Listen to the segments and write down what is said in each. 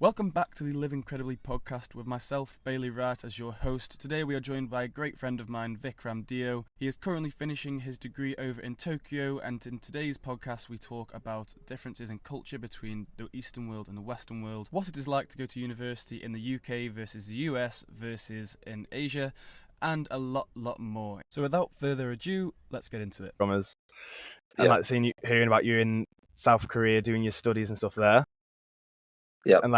Welcome back to the Live Incredibly podcast with myself, Bailey Wright, as your host. Today we are joined by a great friend of mine, Vikram Deo. He is currently finishing his degree over in Tokyo, and in today's podcast we talk about differences in culture between the Eastern world and the Western world, what it is like to go to university in the UK versus the US versus in Asia, and a lot more. So without further ado, let's get into it. From us, and like hearing about you in South Korea doing your studies and stuff there. Yeah. And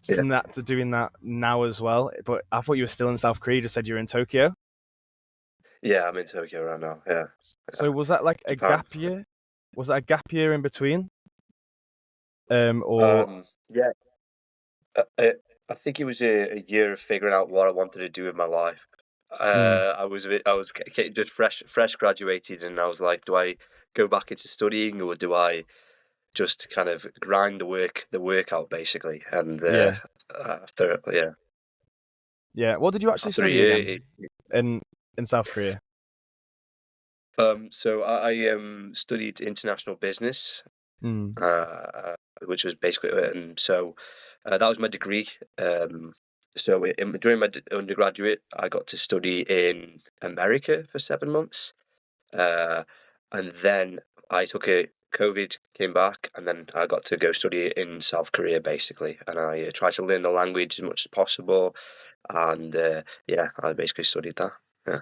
from that to doing that now as well. But I thought you were still in South Korea. You just said you were in Tokyo. Yeah, I'm in Tokyo right now. Yeah. So was that like Japan. a gap year? Was that a gap year in between? Yeah. I think it was a year of figuring out what I wanted to do with my life. I was just fresh graduated, and I was like, do I go back into studying, or do I just kind of grind the work out basically? And after What did you actually study again in South Korea? So I studied international business, which was basically that was my degree. So during my undergraduate, I got to study in America for 7 months, and then I took a COVID, came back, and then I got to go study in South Korea basically, and I tried to learn the language as much as possible, and I basically studied that. Yeah.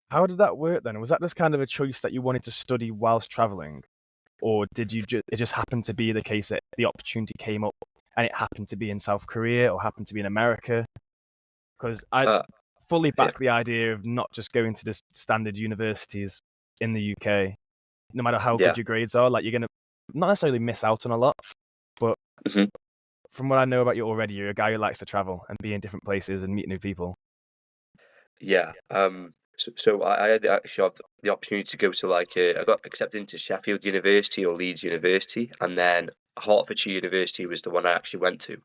How did that work then? Was that just kind of a choice that you wanted to study whilst traveling, or did you it just happened to be the case that the opportunity came up and it happened to be in South Korea or happened to be in America? Because I fully back the idea of not just going to the standard universities in the UK, no matter how good your grades are. Like, you're going to not necessarily miss out on a lot, but from what I know about you already, you're a guy who likes to travel and be in different places and meet new people. Yeah. So I had actually the opportunity to go to I got accepted into Sheffield University or Leeds University, and then Hertfordshire University was the one I actually went to.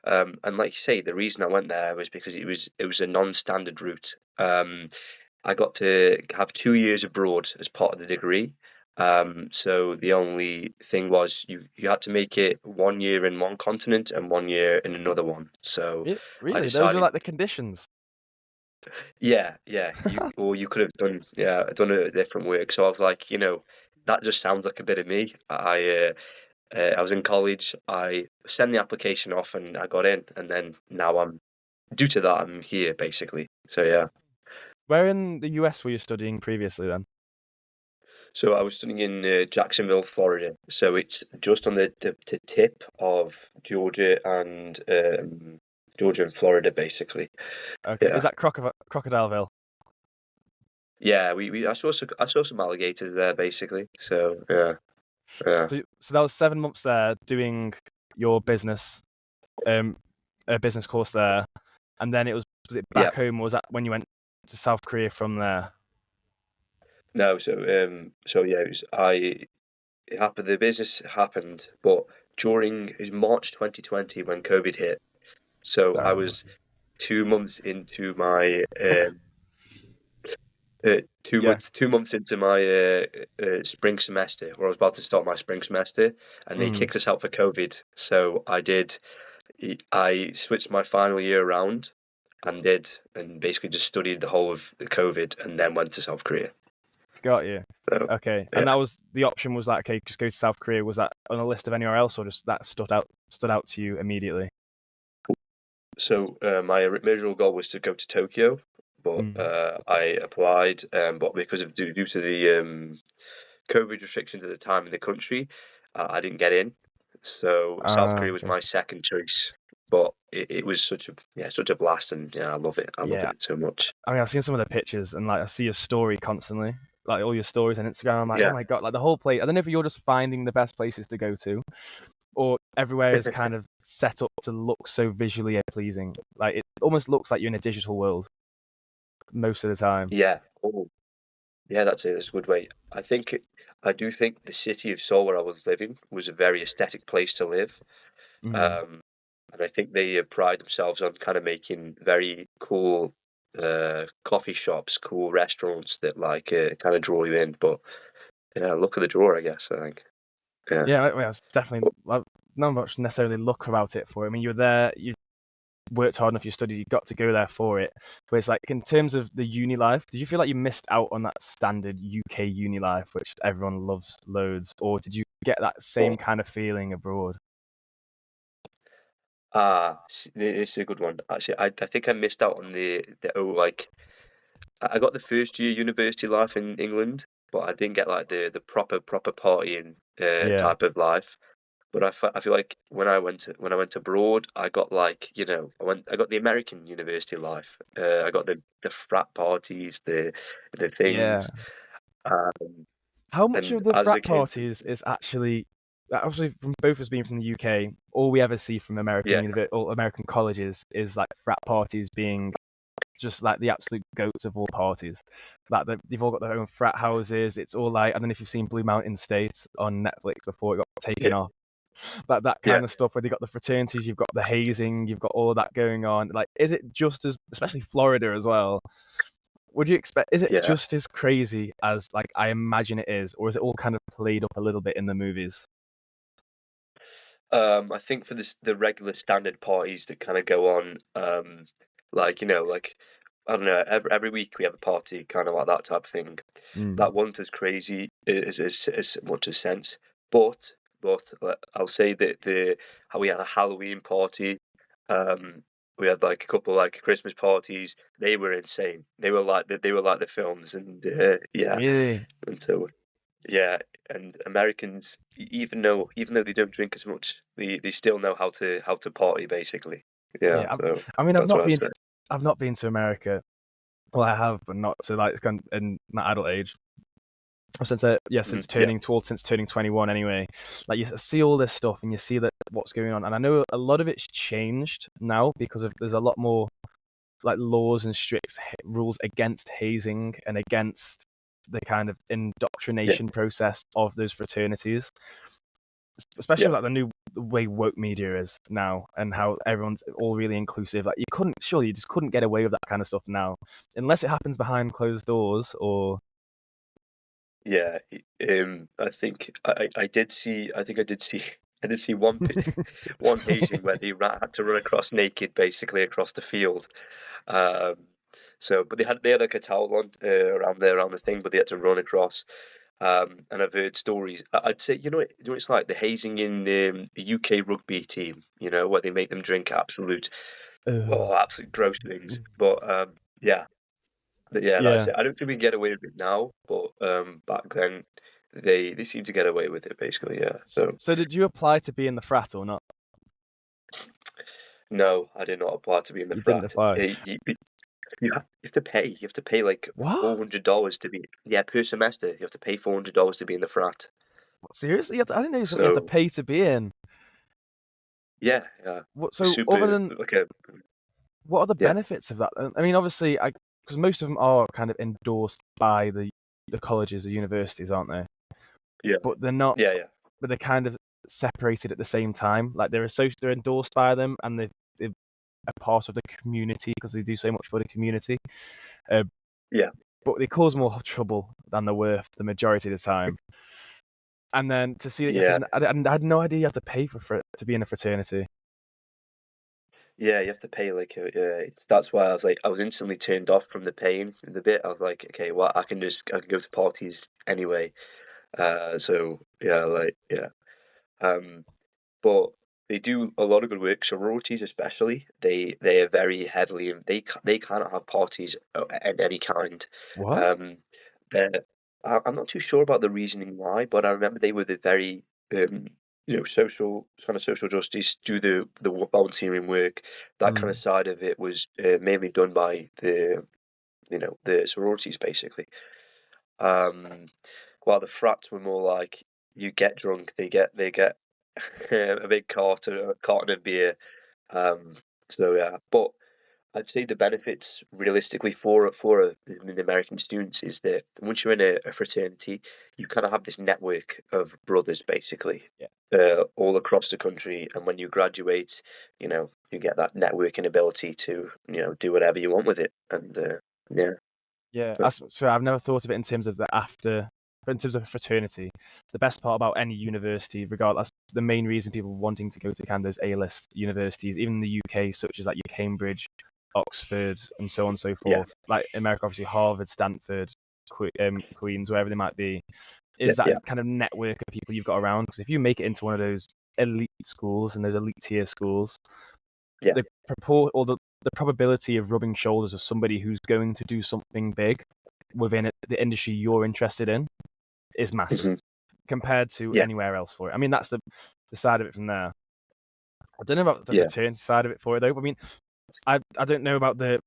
And like you say, the reason I went there was because it was a non-standard route. I got to have 2 years abroad as part of the degree. So the only thing was you had to make it 1 year in one continent and 1 year in another one. So really, I decided, those are like the conditions. Yeah. You could have done a different work. So I was like, that just sounds like a bit of me. I was in college. I sent the application off, and I got in. And then now due to that, I'm here basically. So yeah. Where in the US were you studying previously then? So I was studying in Jacksonville, Florida. So it's just on the tip of Georgia and Florida, basically. Okay, Yeah. Is that Crocodileville? Yeah, I saw some alligators there basically. So yeah. So that was 7 months there doing your business, a business course there, and then was it back home? Or was that when you went to South Korea from there? No, so it happened. The business happened, but it was March 2020 when COVID hit. So I was 2 months into my 2 months into my spring semester, or I was about to start my spring semester, and they kicked us out for COVID. So I switched my final year around and basically just studied the whole of the COVID, and then went to South Korea. Got you. So, okay, and that was the option. Was that okay? Just go to South Korea. Was that on a list of anywhere else, or just that stood out to you immediately? So my original goal was to go to Tokyo, but I applied, but because of due to the COVID restrictions at the time in the country, I didn't get in. So South Korea was my second choice, but it was such a blast, and I love it. I love it so much. I mean, I've seen some of the pictures, and I see your story constantly, like all your stories on Instagram. I'm like, oh my god, like the whole place. I don't know if you're just finding the best places to go to, or everywhere is kind of set up to look so visually pleasing. Like, it almost looks like you're in a digital world most of the time. Yeah. Yeah, that's a good way. I do think the city of Seoul, where I was living, was a very aesthetic place to live. And I think they pride themselves on kind of making very cool coffee shops, cool restaurants that kind of draw you in. But look at the draw, I guess. I think. Yeah, I mean, definitely. not much necessarily luck about it for it. I mean, you're there, you worked hard enough, you studied, you got to go there for it. But it's like, in terms of the uni life, did you feel like you missed out on that standard UK uni life, which everyone loves loads, or did you get that same But kind of feeling abroad? it's a good one. Actually, I think I missed out on like I got the first year university life in England, but I didn't get like the proper partying Yeah, type of life. But I feel like when I went abroad, I got like I got the American university life. I got the frat parties, the yeah. things, um, How much and of the as I frat came, parties is actually, obviously, from both of us being from the UK, all we ever see from yeah, all American colleges is like frat parties being just like the absolute goats of all parties. Like they've all got their own frat houses. It's all like, I don't know if you've seen Blue Mountain State on Netflix before it got taken yeah, off. Like that yeah, kind of stuff where they got the fraternities, you've got the hazing, you've got all of that going on. Like, is it just as, especially Florida as well? Would you expect? Is it yeah. just as crazy as like I imagine it is, or is it all kind of played up a little bit in the movies? I think for the regular standard parties that kind of go on, like like I don't know, every week we have a party, kind of like that type of thing. Mm. That wasn't as crazy as much as sense, but I'll say that the how we had a Halloween party, um, we had like a couple like Christmas parties. They were insane. They were like the films, and yeah, Really? and so yeah, and Americans, even though they don't drink as much, they still know how to party basically. Yeah, Yeah. so I mean, that's what I'd say. I've not been to America. Well, I have, but not to like in my adult age. Since Mhm. Yeah, since turning 21 anyway. Like you see all this stuff and you see that what's going on, and I know a lot of it's changed now because of there's a lot more like laws and strict rules against hazing and against the kind of yeah, indoctrination process of those fraternities, especially yeah, like the way woke media is now and how everyone's all really inclusive. Like you just couldn't get away with that kind of stuff now unless it happens behind closed doors or yeah. I think I did see. I think I did see. I did see one one hazing where had to run across naked, basically across the field. Um, but they had like a towel on around the thing, but they had to run across. And I've heard stories. I'd say you know what it's like the hazing in the UK rugby team. You know where they make them drink absolute gross things. But yeah, that's yeah. it. I don't think we can get away with it now, but back then they seem to get away with it basically. Yeah. So So did you apply to be in the frat or not? no, I did not apply to be in the You didn't frat. apply. You have to pay. You have to pay like What? $400 to be. Yeah, per semester. You have to pay $400 to be in the frat. Seriously? I didn't know something you had to So pay to be in. yeah, yeah, What? So other super than like a what are the yeah, benefits of that? I mean, obviously, I because most of them are kind of endorsed by the colleges or universities, aren't they? yeah, But they're not. yeah, yeah, But they're kind of separated at the same time. Like they're endorsed by them, and they're a part of the community because they do so much for the community. Uh, yeah, but they cause more trouble than they're worth the majority of the time. And then to see that you have yeah, to, I had no idea you have to pay for it to be in a fraternity. yeah. You have to pay like it's that's why I was instantly turned off from the paying in the bit. I was like, okay, well, I can go to parties anyway. So yeah, like yeah. Um, but they do a lot of good work. Sororities, especially, they are very heavily. They cannot have parties at any kind. What? Um, they're, I'm not too sure about the reasoning why, but I remember they were the very um, social kind of social justice, do the volunteering work. That kind of Mm. side of it was mainly done by the sororities basically. Um, while the frats were more like you get drunk, they get a big carton of beer. Um, so yeah, but I'd say the benefits realistically the American students is that once you're in a fraternity, you kind of have this network of brothers basically, Yeah. all across the country. And when you graduate, you get that networking ability to do whatever you want with it. And yeah, Yeah. so So I've never thought of it in terms of the after. but in terms of fraternity, the best part about any university, regardless, the main reason people wanting to go to kind of those A-list universities, even in the UK, such as like your Cambridge, Oxford, and so on and so Yeah. forth, like America, obviously Harvard, Stanford, Queens, wherever they might be, is Yeah. that kind of network of people you've got around. Because if you make it into one of those elite schools and those elite tier schools, Yeah. the probability of rubbing shoulders with somebody who's going to do something big within the industry you're interested in is massive Mhm. compared to Yeah. anywhere else for it. I mean, that's the side of it from there. I don't know about the Yeah. fraternity side of it for it though. I mean, I don't know about the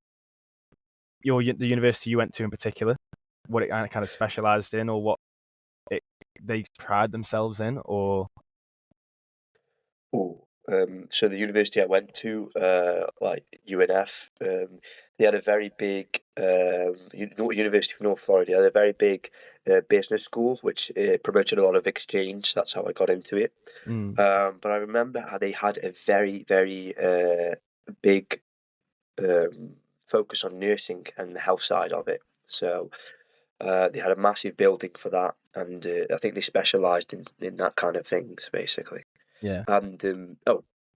university you went to in particular, what it kind of specialized in, or what they pride themselves in, or Ooh, so the university I went to, like UNF, they had a very big, University of North Florida, they had a very big business school, which promoted a lot of exchange. That's how I got into it. But I remember how they had a very, very big focus on nursing and the health side of it. So they had a massive building for that, and I think they specialised in that kind of things, basically. yeah. And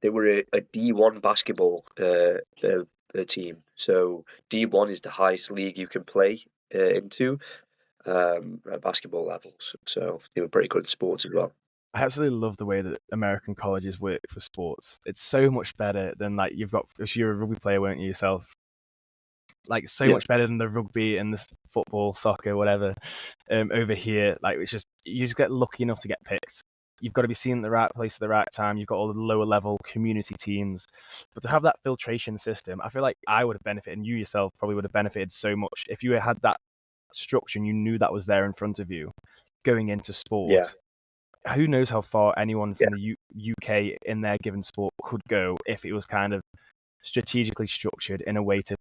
they were a D1 basketball team. So D1 is the highest league you can play into at basketball levels. So they were pretty good at sports as well. I absolutely love the way that American colleges work for sports. It's so much better than like you've got. If you're a rugby player, weren't you yourself? Like so Yeah. much better than the rugby and the football, soccer, whatever. Over here, like it's just you just get lucky enough to get picked. You've got to be seen at the right place at the right time. You've got all the lower level community teams, but to have that filtration system, I feel like I would have benefited, and you yourself probably would have benefited so much if you had that structure and you knew that was there in front of you going into sport. Who knows how far anyone from the UK in their given sport could go if it was kind of strategically structured in a way to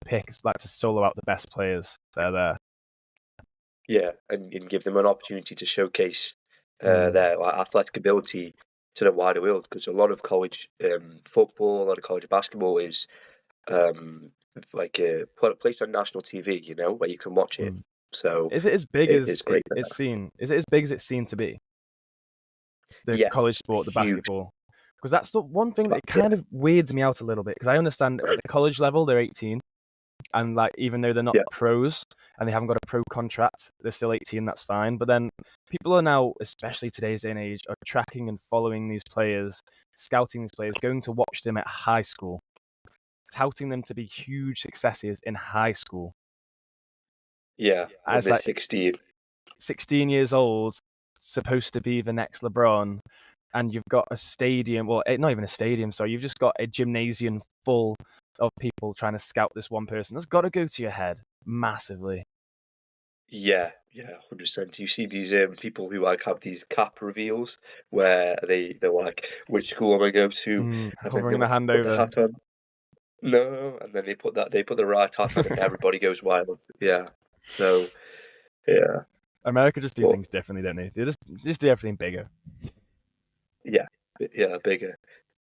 pick, like to solo out the best players that are there. Yeah, and give them an opportunity to showcase their like, athletic ability to the wider world. Because a lot of college football, a lot of college basketball is like placed on national TV, where you can watch it. So is it as big as it's great. it's seen? Is it as big as it's seen to be? The Yeah, college sport, the huge. basketball. Because that's the one thing that kind of weirds me out a little bit. Because I understand at the college level they're 18, and like even though they're not pros and they haven't got a pro contract, they're still 18. That's fine. But then people are now, especially today's day and age, are tracking and following these players, scouting these players, going to watch them at high school, touting them to be huge successes in high school. Yeah, when As they're like 16 years old, supposed to be the next LeBron, and you've got a stadium, well, not even a stadium, sorry, you've just got a gymnasium full of people trying to scout this one person. That's got to go to your head massively. Yeah, 100%. You see these people who like have these cap reveals where they're like, which school am I going to? And then Hovering they'll the hand put the over. hat on. No, and then they put the right hat on and everybody goes wild. Yeah. So yeah. America just do things differently, don't they? They just do everything bigger. Yeah. Bigger.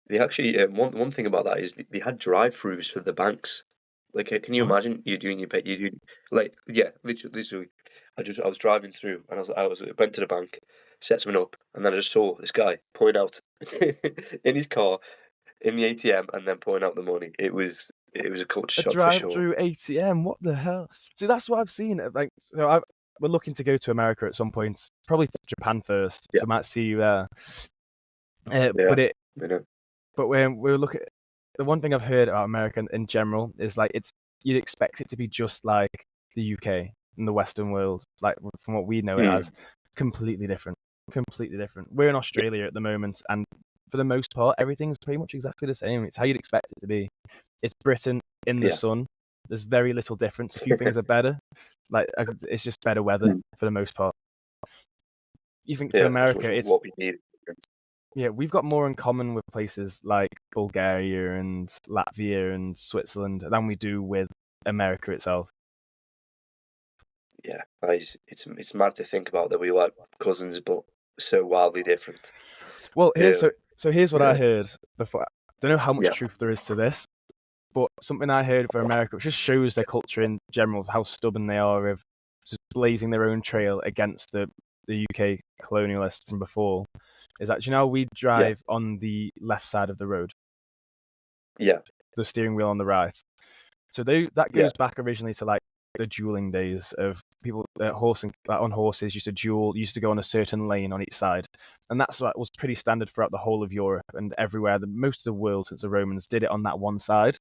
They actually one thing about that is they had drive-throughs for the banks. Like, can you imagine you doing your pay? You do like literally. I was driving through and went to the bank, set something up, and then I just saw this guy pulling out in his car in the ATM and then pulling out the money. It was a culture shock for sure. Drive-through ATM. What the hell? See, that's what I've seen. Like, so we're looking to go to America at some point. Probably to Japan first. Yeah. So I might see you there. Yeah, I know. But when we look at the one thing I've heard about America in general is like you'd expect it to be just like the UK in the Western world, like from what we know it as, completely different. We're in Australia at the moment, and for the most part, everything's pretty much exactly the same. It's how you'd expect it to be. It's Britain in the sun. There's very little difference. A few things are better. Like it's just better weather for the most part. You think to America, it's what we need. Yeah, we've got more in common with places like Bulgaria and Latvia and Switzerland than we do with America itself. Yeah, it's mad to think about that we like cousins, but so wildly different. Well, here's what I heard before. I don't know how much truth there is to this, but something I heard for America, which just shows their culture in general, how stubborn they are of just blazing their own trail against the UK colonialists from before, is that, you know, we drive on the left side of the road, Yeah. the steering wheel on the right. So that goes back originally to like the dueling days of people on horses used to duel, used to go on a certain lane on each side, and that's what was pretty standard throughout the whole of Europe and everywhere. Most of the world since the Romans did it on that one side.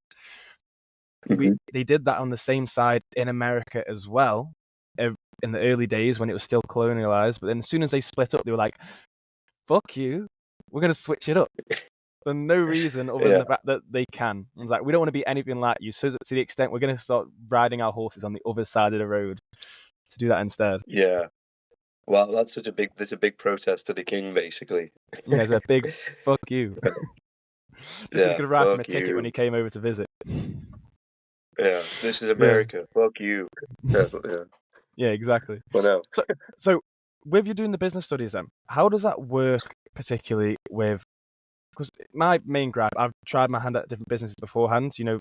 They did that on the same side in America as well in the early days when it was still colonialized. But then as soon as they split up, they were like, "Fuck you, we're gonna switch it up." For no reason other than the fact that they can. It's like, we don't want to be anything like you. So to the extent we're going to start riding our horses on the other side of the road to do that instead. Yeah. Well, there's a big protest to the king, basically. Yeah, there's a big fuck you. Just so you could write him a ticket when he came over to visit. Yeah, this is America. Fuck you. Yeah, exactly. Well, no. So with you doing the business studies then, how does that work particularly with, because my main gripe, I've tried my hand at different businesses beforehand. You know,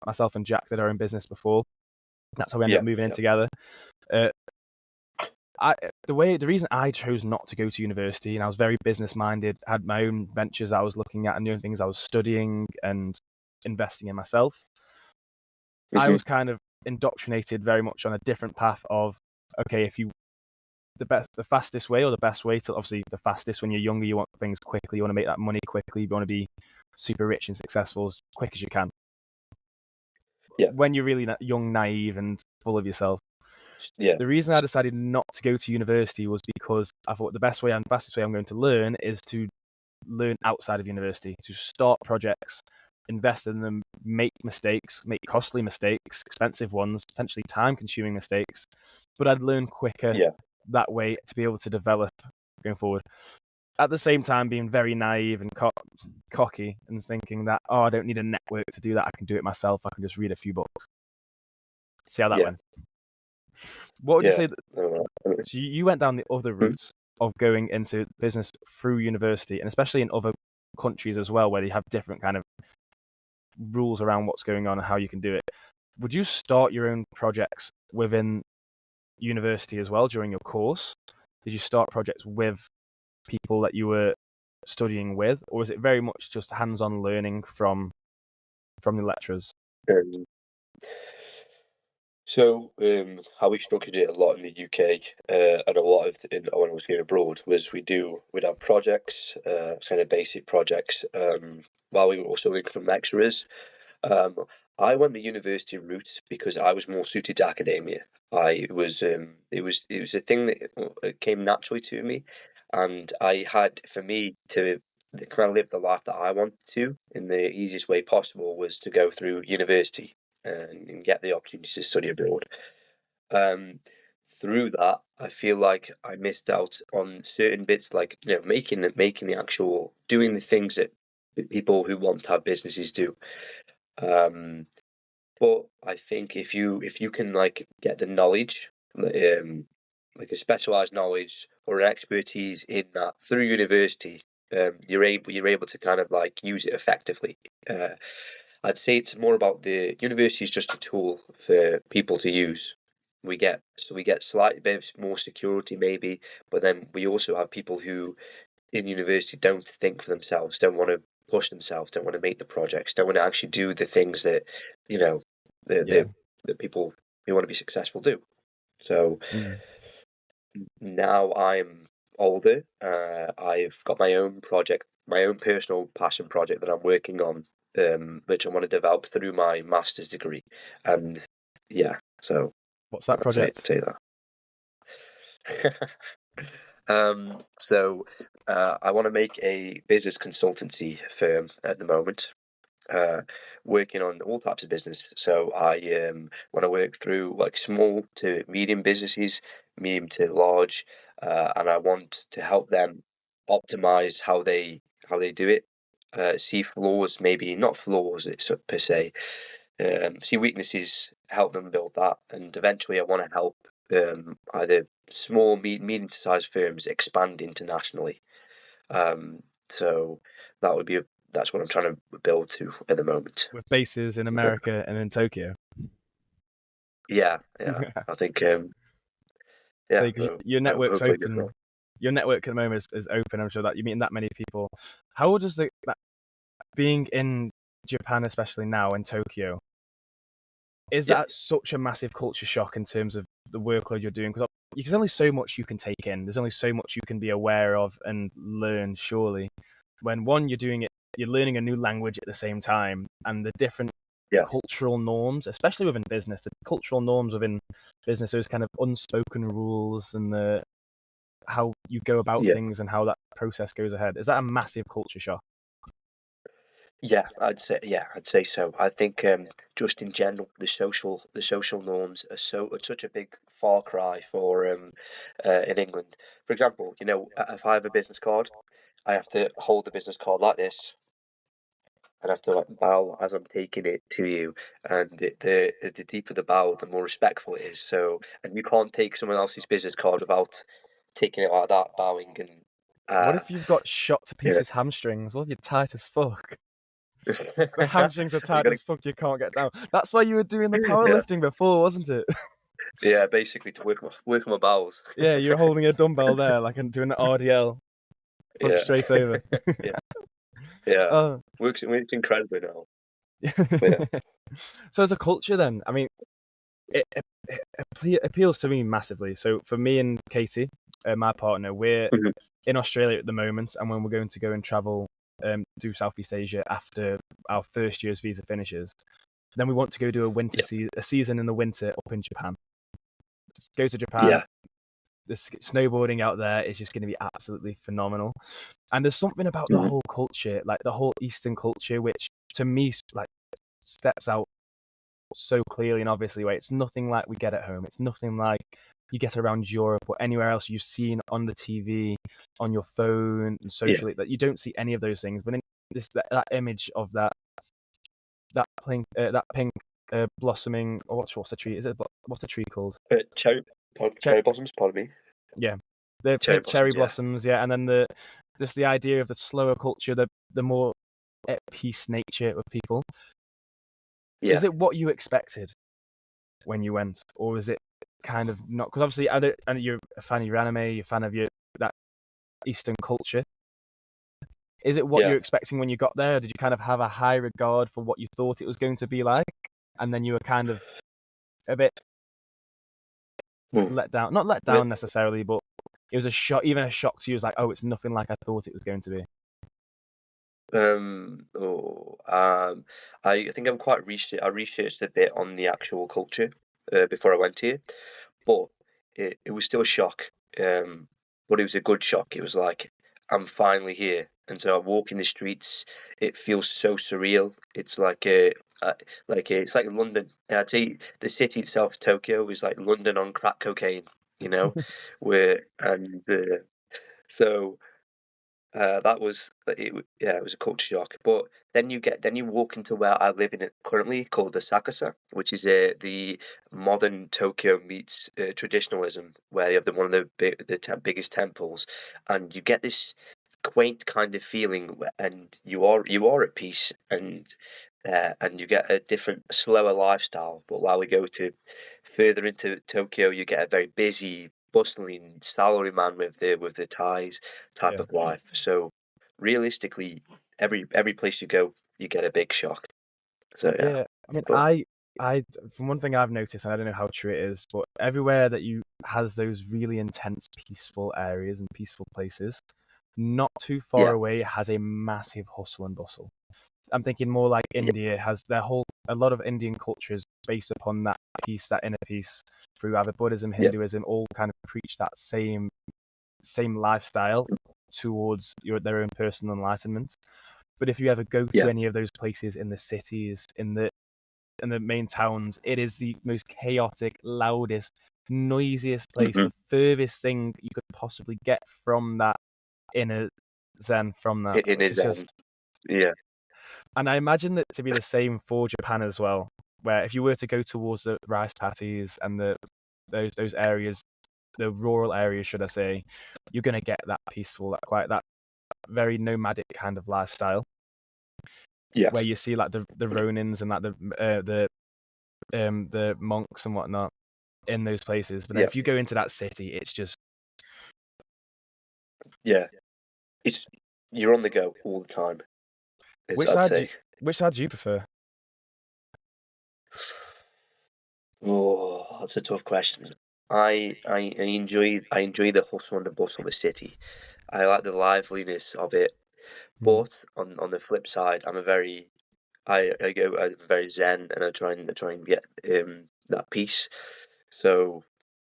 myself and Jack did our own business before. That's how we ended up moving in together. The reason I chose not to go to university, and I was very business minded, had my own ventures I was looking at and doing things I was studying and investing in myself. I was kind of indoctrinated very much on a different path of, okay, if you the fastest way or the best way to, obviously the fastest when you're younger, you want things quickly, you want to make that money quickly, you want to be super rich and successful as quick as you can. Yeah. When you're really young, naive and full of yourself. Yeah. The reason I decided not to go to university was because I thought the best way and fastest way I'm going to learn is to learn outside of university, to start projects, invest in them, make mistakes, make costly mistakes, expensive ones, potentially time-consuming mistakes, but I'd learn quicker that way to be able to develop going forward. At the same time, being very naive and cocky and thinking that, I don't need a network to do that. I can do it myself. I can just read a few books. See how that went. What would you say? So you went down the other route of going into business through university, and especially in other countries as well, where they have different kind of rules around what's going on and how you can do it. Would you start your own projects within university as well during your course? Did you start projects with people that you were studying with, or is it very much just hands-on learning from the lecturers? So, how we structured it a lot in the UK and a lot of when I was here abroad was we'd have projects, kind of basic projects, while we were also looking from lecturers. I went the university route because I was more suited to academia. It was a thing that came naturally to me, and I had, for me to kind of live the life that I wanted to in the easiest way possible was to go through university and get the opportunity to study abroad. Through that, I feel like I missed out on certain bits, like making the actual doing the things that people who want to have businesses do. But I think if you can like get the knowledge, like a specialized knowledge or an expertise in that through university, you're able to kind of like use it effectively. I'd say it's more about the university is just a tool for people to use. We get slightly bit more security maybe, but then we also have people who in university don't think for themselves, don't want to push themselves, don't want to make the projects, don't want to actually do the things that that people who want to be successful do. So now I'm older. I've got my own project, my own personal passion project that I'm working on, which I want to develop through my master's degree. And so what's that project? Say that. So I want to make a business consultancy firm at the moment, working on all types of business. So I want to work through like small to medium businesses, medium to large, and I want to help them optimize how they do it. See flaws, maybe not flaws per se. See weaknesses, help them build that, and eventually I want to help either small, medium to sized firms expand internationally. So that's what I'm trying to build to at the moment. With bases in America and in Tokyo. Yeah. I think Yeah, So your network's hopefully good open. luck. Your network at the moment is open. I'm sure that you're meeting that many people. How does that being in Japan, especially now in Tokyo, is Yeah, that such a massive culture shock in terms of the workload you're doing? Because there's only so much you can take in. There's only so much you can be aware of and learn, surely. When one, you're learning a new language at the same time, and the different yeah, cultural norms, especially within business, the cultural norms within business, those kind of unspoken rules and how you go about yeah. things and how that process goes ahead. Is that a massive culture shock? I'd say so. I think just in general, the social norms are such a big far cry for in England. For example, if I have a business card, I have to hold the business card like this, and I have to like bow as I'm taking it to you. And the deeper the bow, the more respectful it is. So, and you can't take someone else's business card without taking it like that, bowing and What uh if you've got shot to yeah. pieces hamstrings? What if you're tight as fuck? The hamstrings are You tight gotta as fuck, you can't get down. That's why you were doing the yeah. powerlifting before, wasn't it? Yeah, basically to work my bowels. Yeah, you're holding a dumbbell there, like and doing an RDL, punch Yeah, straight over. yeah, yeah. Oh. Works incredibly now. But yeah, So as a culture then, I mean, it appeals to me massively. So for me and Katie, my partner, we're Mhm. in Australia at the moment, and when we're going to go and travel do Southeast Asia after our first year's visa finishes, then we want to go do a season in the winter up in Japan. Just go to Japan. Yeah, The snowboarding out there is just going to be absolutely phenomenal. And there's something about the mhm. whole culture, like the whole Eastern culture, which to me like steps out so clearly and obviously. Where it's nothing like we get at home. It's nothing like you get around Europe or anywhere else you've seen on the TV, on your phone, and Yeah, socially. That you don't see any of those things. But in that image of that pink blossoming, or what's a tree? What's a tree called? cherry blossoms. Pardon me. Yeah, the Cherry pink cherry blossoms. Yeah, blossoms, yeah, and then just the idea of the slower culture, the more at peace nature of people. yeah. Is it what you expected when you went, or is it kind of not? Because obviously, and you're a fan of your anime, you're a fan of that Eastern culture. Is it what Yeah. you're expecting when you got there? Or did you kind of have a high regard for what you thought it was going to be like, and then you were kind of a bit Mm. let down? Not let Yeah. down necessarily, but it was a shock. Even a shock to you. It was like, oh, it's nothing like I thought it was going to be. I think I'm quite researched. I researched a bit on the actual culture before I went here, but it was still a shock. But it was a good shock. It was like I'm finally here, and so I walk in the streets. It feels so surreal. It's it's like London. I'd say the city itself, Tokyo, is like London on crack cocaine. You know, where and so. That was yeah, it was a culture shock. But then you walk into where I live in it currently, called the Sakasa, which is the modern Tokyo meets traditionalism, where you have one of biggest temples, and you get this quaint kind of feeling, and you are at peace, and you get a different, slower lifestyle. But while we go to further into Tokyo, you get a very busy, bustling salaryman with the ties type Yeah. of life. So realistically, every place you go, you get a big shock. So yeah, Yeah, I mean, but I, from one thing I've noticed, and I don't know how true it is, but everywhere that you has those really intense, peaceful areas and peaceful places, not too far yeah, away has a massive hustle and bustle. I'm thinking more like yeah, India has a lot of Indian cultures based upon that peace, that inner peace, through either Buddhism, yeah, Hinduism, all kind of preach that same lifestyle towards their own personal enlightenment. But if you ever go to yeah. any of those places in the cities, in the main towns, it is the most chaotic, loudest, noisiest place, Hmm. the furthest thing you could possibly get from that inner zen, from that, In which his is just. yeah, And I imagine that to be the same for Japan as well, where if you were to go towards the rice paddies and those areas, the rural areas, should I say, you're going to get that peaceful, that very nomadic kind of lifestyle, yeah, where you see like the ronins and like the monks and whatnot. in those places. But then Yeah, if you go into that city, it's just yeah. It's you're on the go all the time. which I'd side do say. you, which side do you prefer? Oh, that's a tough question. I enjoy the hustle and the bustle of the city. I like the liveliness of it. Mm. But on the flip side, I'm very zen, and I try and get that peace. So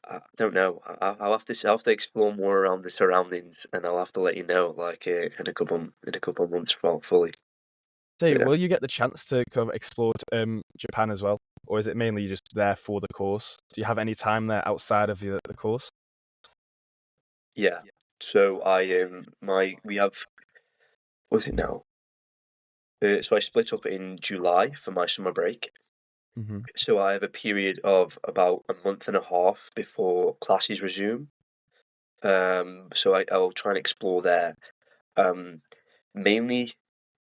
I don't know. I'll have to explore more around the surroundings, and I'll have to let you know like in a couple of months fully. So, Yeah. will you get the chance to kind of explore Japan as well, or is it mainly just there for the course? Do you have any time there outside of the course? Yeah. So we have, what's it now? So I split up in July for my summer break. Hmm. So I have a period of about a month and a half before classes resume. So I'll try and explore there. Um, Mainly,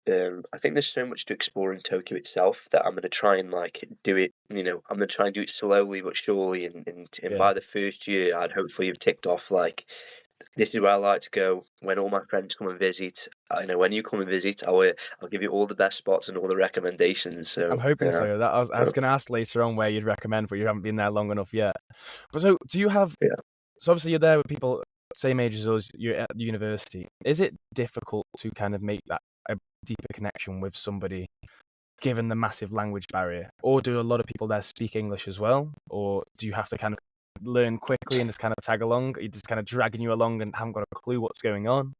I think there's so much to explore in Tokyo itself that I'm gonna try and like do it. I'm gonna try and do it slowly but surely, and Yeah, by the first year, I'd hopefully have ticked off like this is where I like to go when all my friends come and visit. I know when you come and visit, I'll give you all the best spots and all the recommendations. I'm So hoping yeah, so. That I was uh, going to ask later on where you'd recommend, but you haven't been there long enough yet. But so, do you have? yeah. So obviously you're there with people same age as us. You're at university. Is it difficult to kind of make that a deeper connection with somebody, given the massive language barrier? Or do a lot of people there speak English as well? Or do you have to kind of learn quickly and just kind of tag along? Are you just kind of dragging you along and haven't got a clue what's going on?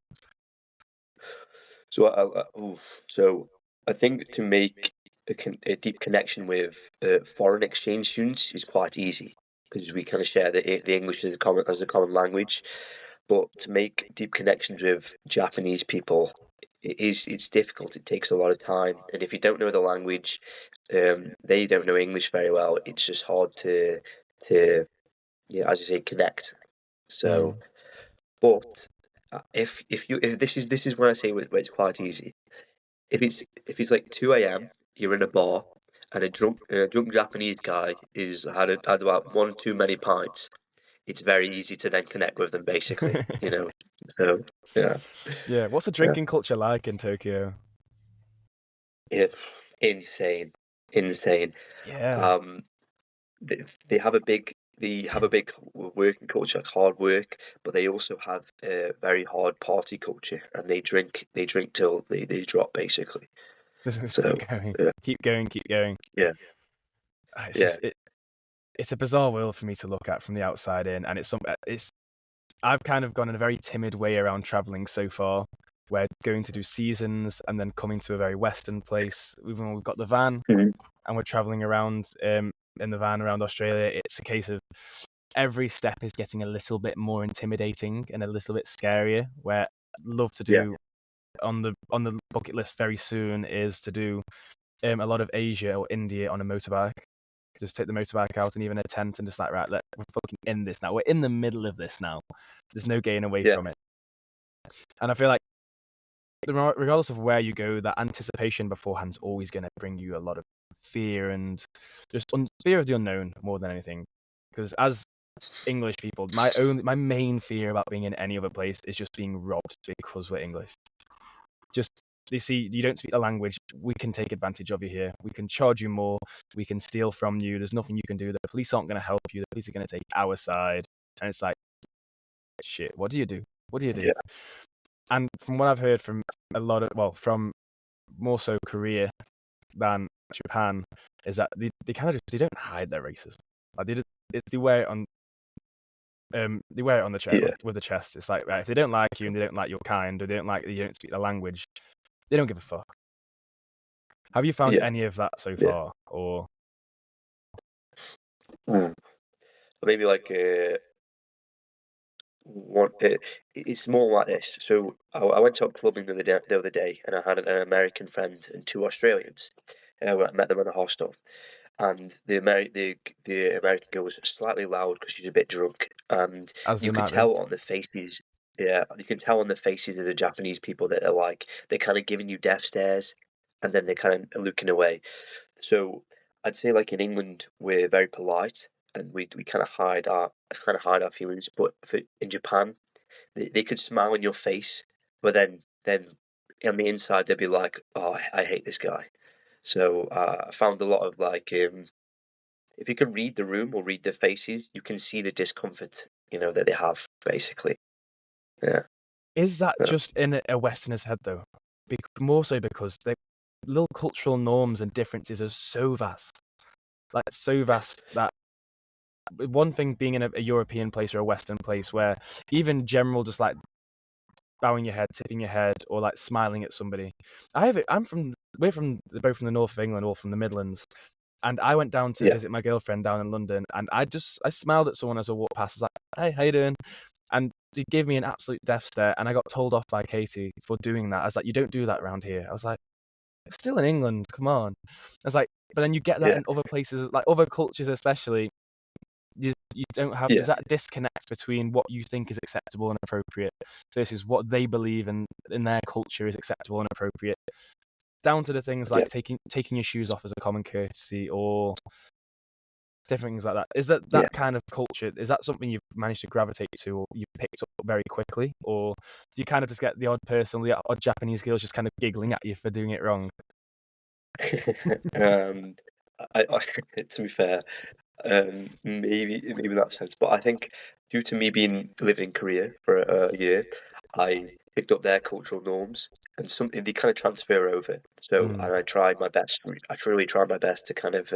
So I think to make a deep connection with foreign exchange students is quite easy because we kind of share the English as a common language. But to make deep connections with Japanese people, it's difficult. It takes a lot of time, and if you don't know the language, they don't know English very well. It's just hard to yeah, as you say, connect. So, Mm. but if this is when I say where it's quite easy. If it's like 2 a.m., you're in a bar, and a drunk Japanese guy is had about one or too many pints. It's very easy to then connect with them, basically. So yeah, Yeah. What's the yeah, drinking culture like in Tokyo? yeah, insane, insane. Yeah. Um, they have a big working culture, like hard work, but they also have a very hard party culture, and they drink till they drop, basically. Just keep So going, yeah, keep going, keep going. yeah, It's yeah, just it's a bizarre world for me to look at from the outside in, and it's I've kind of gone in a very timid way around traveling so far. We're going to do seasons and then coming to a very western place. Even when we've got the van mhm, and we're traveling around in the van around Australia, it's a case of every step is getting a little bit more intimidating and a little bit scarier. Where I'd love to yeah, do on the bucket list very soon is to do a lot of Asia or India on a motorbike. Just take the motorbike out and even a tent and just like, right, we're fucking in this now. We're in the middle of this now. There's no getting away yeah, from it. And I feel like regardless of where you go, that anticipation beforehand is always going to bring you a lot of fear and just fear of the unknown more than anything. Because as English people, my main fear about being in any other place is just being robbed because we're English. Just they see you don't speak the language, we can take advantage of you here. We can charge you more. We can steal from you. There's nothing you can do. The police aren't going to help you. The police are going to take our side. And it's like, shit, what do you do? What do you do? yeah, And from what I've heard from from more so Korea than Japan, is that they kind of they don't hide their racism. Like they wear it on they wear it on the chest yeah, with the chest. It's like, right, if they don't like you and they don't like your kind or they don't like that you don't speak the language, they don't give a fuck. Have you found yeah, any of that so yeah. far? Or Mm. Maybe like one. It's more like this. So I went out clubbing the other day, and I had an American friend and two Australians. I met them in a hostel, and the American girl was slightly loud because she's a bit drunk, and as they you could might be? tell on the faces. Yeah, you can tell on the faces of the Japanese people that they're kind of giving you death stares, and then they're kind of looking away. So I'd say like in England we're very polite, and we kind of hide our feelings. But in Japan, they could smile in your face, but then on the inside they'd be like, "Oh, I hate this guy." So I found a lot of like, if you can read the room or read their faces, you can see the discomfort, that they have basically. Yeah. Is that Yeah. just in a Westerner's head though? More so because the little cultural norms and differences are so vast, that one thing being in a European place or a Western place where even general just like bowing your head, tipping your head, or like smiling at somebody. We're both from the north of England or from the Midlands, and I went down to Yeah. visit my girlfriend down in London, and I smiled at someone as I walked past. I was like, "Hey, how you doing?" And he gave me an absolute death stare, and I got told off by Katie for doing that. I was like, "You don't do that around here." I was like, "It's still in England, come on." I was like, but then you get that Yeah. in other places, like other cultures especially. You don't have, Yeah. there's that disconnect between what you think is acceptable and appropriate versus what they believe in their culture is acceptable and appropriate. Down to the things like Yeah. taking your shoes off as a common courtesy or different things like that. Is that Yeah. kind of culture, is that something you've managed to gravitate to or you picked up very quickly? Or do you kind of just get the odd person, the odd Japanese girls just kind of giggling at you for doing it wrong? um, to be fair, maybe in that sense, but I think due to me being living in Korea for a year, I picked up their cultural norms, and something they kind of transfer over. So, Mm. and I tried my best. I truly tried my best to kind of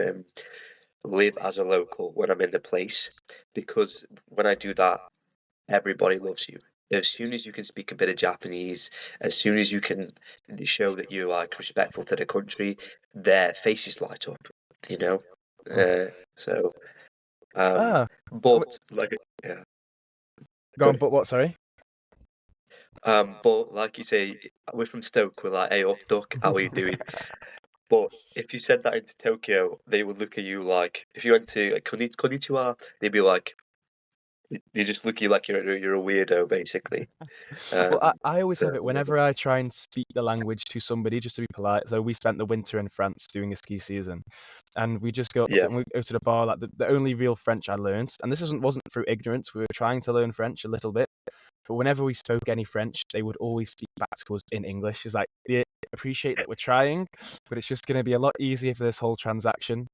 live as a local when I'm in the place, because when I do that, everybody loves you. As soon as you can speak a bit of Japanese, as soon as you can show that you're like respectful to the country, their faces light up, you know. So, Ah, but like, yeah, go on, but what, sorry? but like you say, we're from Stoke. We're like, "Hey, up, duck, how are you doing?" But if you said that into Tokyo, they would look at you like, if you went to like, konnichiwa, they'd be like, they just look at you like you're a weirdo, basically. Well, I always So have it whenever I try and speak the language to somebody just to be polite. So we spent the winter in France doing a ski season, and we just yeah, we go to the bar. Like the only real French I learned, and this wasn't through ignorance. We were trying to learn French a little bit, but whenever we spoke any French, they would always speak back to us in English. It's like, they appreciate that we're trying, but it's just going to be a lot easier for this whole transaction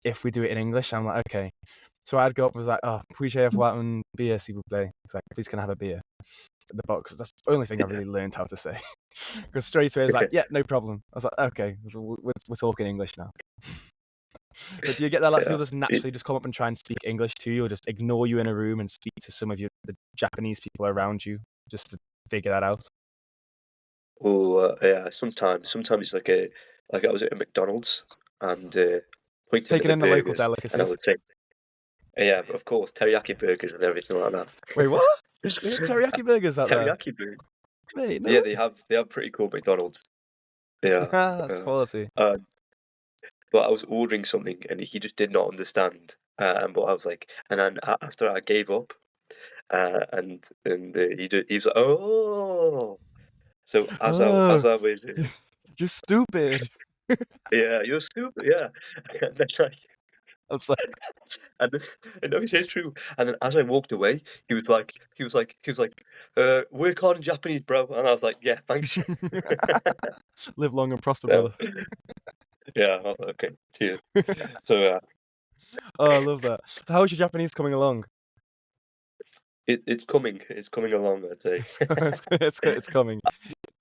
if we do it in English. I'm like, okay. So I'd go up and was like, "Oh, puis-je avoir une bière, s'il vous plaît?" It's like, "Please, can I have a beer?" The box. That's the only thing I yeah, really learned how to say. Because straight away, it's like, "Yeah, no problem." I was like, "Okay, we're talking English now." So do you get that? Like, yeah. people just naturally just come up and try and speak English to you, or just ignore you in a room and speak to some of the Japanese people around you just to figure that out? Well, yeah. Sometimes like I was at a McDonald's and pointed at Taking the in the local burgers, and I delicacies. would say, yeah, of course, teriyaki burgers and everything like that. Wait, what? They have teriyaki burgers out there? Teriyaki burger. Wait, Yeah, no. they have pretty cool McDonald's. Yeah. That's Uh, quality. uh, but I was ordering something and he just did not understand. And but I was like, and then after I gave up, and he was like, "Oh." So Oh, as I was, you're stupid. yeah, you're stupid, yeah. And then, like, I'm sorry. and then, and no, it's true. And then as I walked away, "Work hard in Japanese, bro." And I was like, "Yeah, thanks." Live long and prosper, So brother. yeah, I was like, "Okay, cheers." So Oh, I love that. So how's your Japanese coming along? it's coming along, I'd say. It's coming.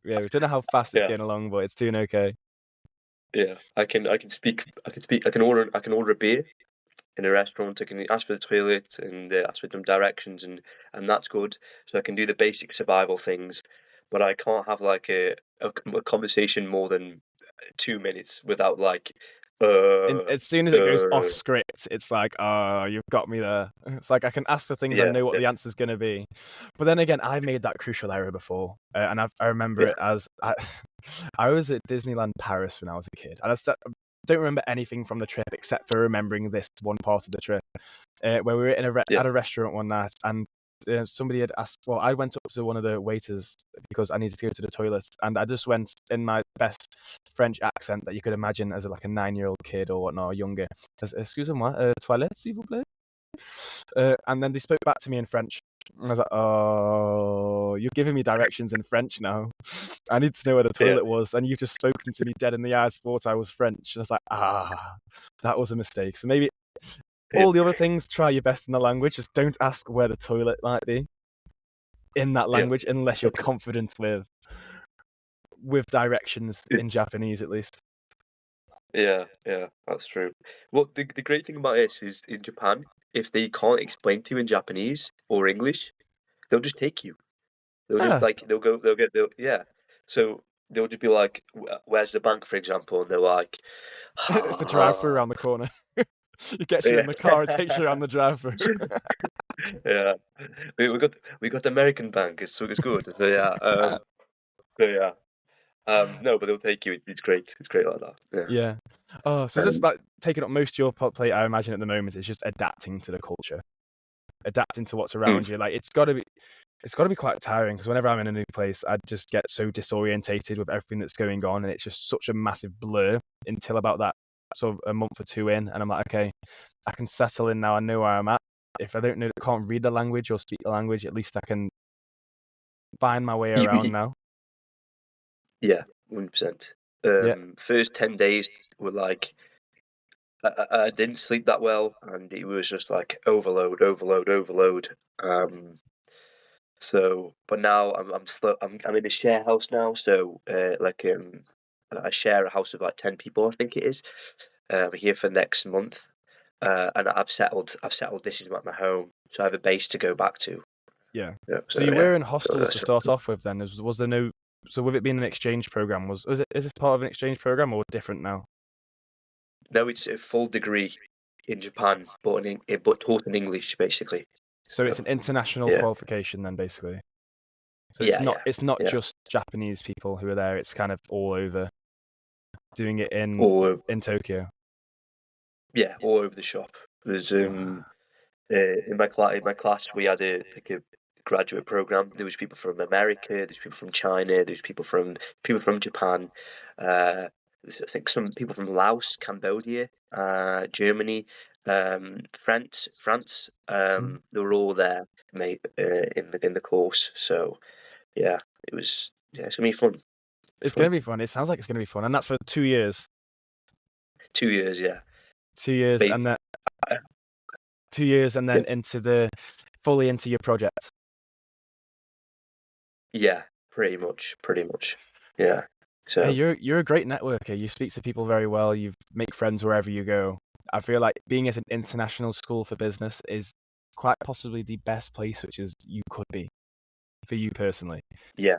Yeah, we don't know how fast it's Yeah, getting along, but it's doing okay. yeah. I can order a beer in a restaurant. I can ask for the toilet and ask for some directions, and that's good. So I can do the basic survival things, but I can't have like a conversation more than 2 minutes without like, And uh, as soon as it goes off script, it's like, oh, you've got me there. It's like I can ask for things I yeah, know what yeah, the answer's going to be. But then again, I made that crucial error before. And I remember yeah, it as I was at Disneyland Paris when I was a kid. And don't remember anything from the trip except for remembering this one part of the trip where we were yeah, at a restaurant one night and somebody had asked. Well, I went up to one of the waiters because I needed to go to the toilet, and I just went in my best French accent that you could imagine as like a 9-year-old kid or whatnot, or younger. Excusez-moi, toilette, s'il vous plaît. And then they spoke back to me in French. And I was like, oh, you're giving me directions in French now. I need to know where the Yeah. toilet was. And you've just spoken to me dead in the eyes, thought I was French. And I was like, that was a mistake. So maybe Yeah. all the other things, try your best in the language. Just don't ask where the toilet might be in that language unless you're confident with directions in Japanese, at least. Yeah, that's true. Well, the great thing about this is in Japan, if they can't explain to you in Japanese or English, they'll just take you. They'll just yeah. So they'll just be like, "Where's the bank?" for example, and they're like, It's the drive-through around the corner. It gets you in the car, it takes you around the drive-through. Yeah, we got the American bank. It's good. So yeah. No, but they'll take you. It's great. It's great like that. Yeah. Oh, so just like taking up most of your plate, I imagine at the moment is just adapting to the culture, adapting to what's around you. Like it's got to be quite tiring because whenever I'm in a new place, I just get so disorientated with everything that's going on, and it's just such a massive blur until about that sort of a month or two in, and I'm like, okay, I can settle in now. I know where I'm at. If I can't read the language or speak the language, at least I can find my way around now. Yeah, 100%. First 10 days were like I didn't sleep that well, and it was just like overload. But now I'm in a share house now, so I share a house of like 10 people, I think it is. I'm here for next month, and I've settled. This is my home, so I have a base to go back to. Yeah. So you were in hostels to start off with. Then was there no? So with it being an exchange program, is this part of an exchange program or different now? No, it's a full degree in Japan, but taught in English, basically. So it's an international qualification then, basically. So it's not just Japanese people who are there. It's kind of all over, doing it in Tokyo. Yeah, all over the shop. There's in my class we had a graduate program. There was people from America, there's people from China, there's people from Japan. I think some people from Laos, Cambodia, Germany, France. They were all there, mate, in the course. So yeah, it's gonna be fun. It's gonna be fun. It sounds like it's gonna be fun, and that's for 2 years. 2 years, yeah. 2 years, and then 2 years, and then fully into your project. Yeah, pretty much. Yeah. So hey, you're a great networker. You speak to people very well. You make friends wherever you go. I feel like being at an international school for business is quite possibly the best place which is you could be for you personally. Yeah.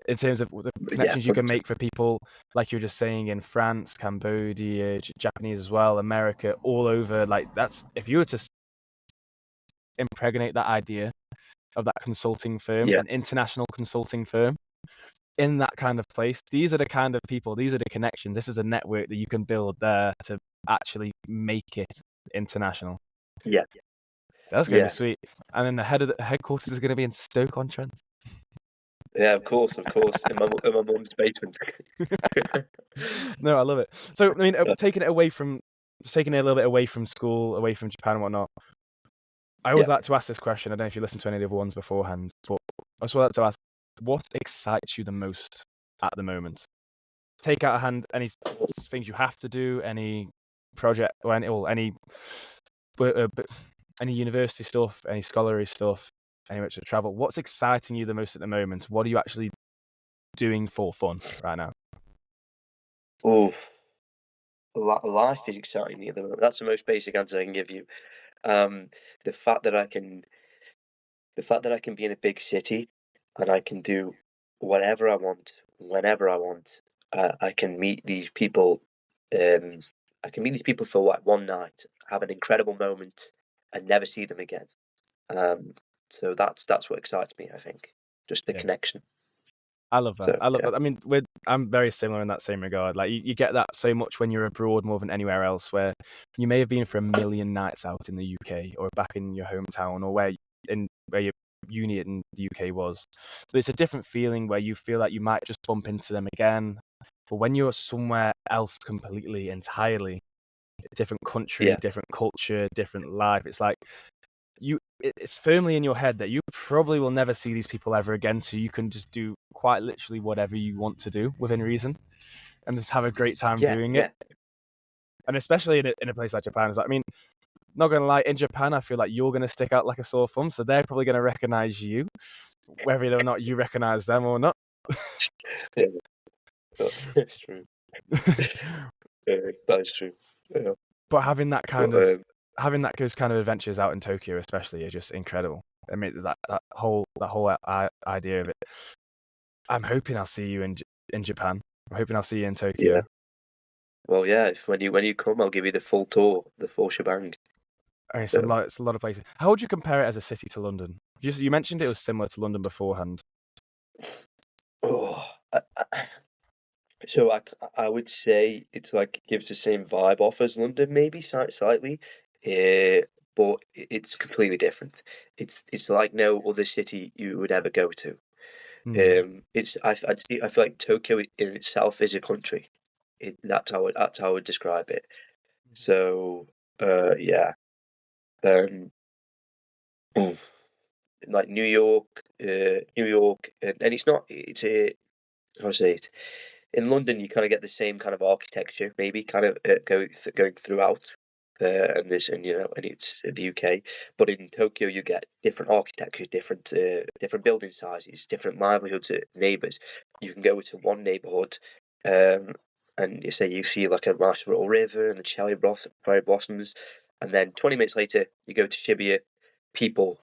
In terms of the connections you can make for people, like you were just saying, in France, Cambodia, Japanese as well, America, all over. Like that's, if you were to impregnate that idea of that consulting firm, an international consulting firm, in that kind of place, these are the kind of people, these are the connections, this is a network that you can build there to actually make it international. Yeah. That's going to be sweet. And then the headquarters is going to be in Stoke-on-Trent. Yeah, of course, in my mum's basement. No, I love it. So, I mean, taking it a little bit away from school, away from Japan and whatnot, I always like to ask this question. I don't know if you listened to any of the other ones beforehand, but I just like to ask, what excites you the most at the moment? Take out a hand, any things you have to do, any project, or any university stuff, any scholarly stuff, any much of travel. What's exciting you the most at the moment? What are you actually doing for fun right now? Oh, life is exciting me at the moment. That's the most basic answer I can give you. The fact that I can be in a big city and I can do whatever I want, whenever I want. I can meet these people. I can meet these people for one night, have an incredible moment, and never see them again. So that's what excites me. I think just the connection. I love that. I mean, I'm very similar in that same regard. Like you get that so much when you're abroad more than anywhere else, where you may have been for a million nights out in the UK or back in your hometown or where your uni in the UK was. But it's a different feeling where you feel like you might just bump into them again. But when you're somewhere else completely, entirely, different country, different culture, different life, it's like it's firmly in your head that you probably will never see these people ever again, so you can just do quite literally whatever you want to do within reason and just have a great time doing it. And especially in a place like Japan, it's like, I mean, not gonna lie, in Japan, I feel like you're gonna stick out like a sore thumb, so they're probably gonna recognize you, whether or not you recognize them or not. Yeah, that's true. That is true. Yeah. But having those kind of adventures out in Tokyo, especially, are just incredible. I mean, that whole idea of it. I'm hoping I'll see you in Japan. I'm hoping I'll see you in Tokyo. Yeah. Well, yeah. When you come, I'll give you the full tour, the full shebang. I mean, it's a lot of places. How would you compare it as a city to London? You mentioned it was similar to London beforehand. Oh, so I would say it's like gives the same vibe off as London, maybe slightly, but it's completely different. It's like no other city you would ever go to. I feel like Tokyo in itself is a country. That's how I would describe it. So yeah, mm, like New York, and it's a how to say it. In London, you kind of get the same kind of architecture, maybe kind of going throughout, and it's the UK. But in Tokyo, you get different architecture, different building sizes, different livelihoods, neighbours. You can go to one neighbourhood, and you see like a nice little river and the cherry blossoms, and then 20 minutes later, you go to Shibuya, people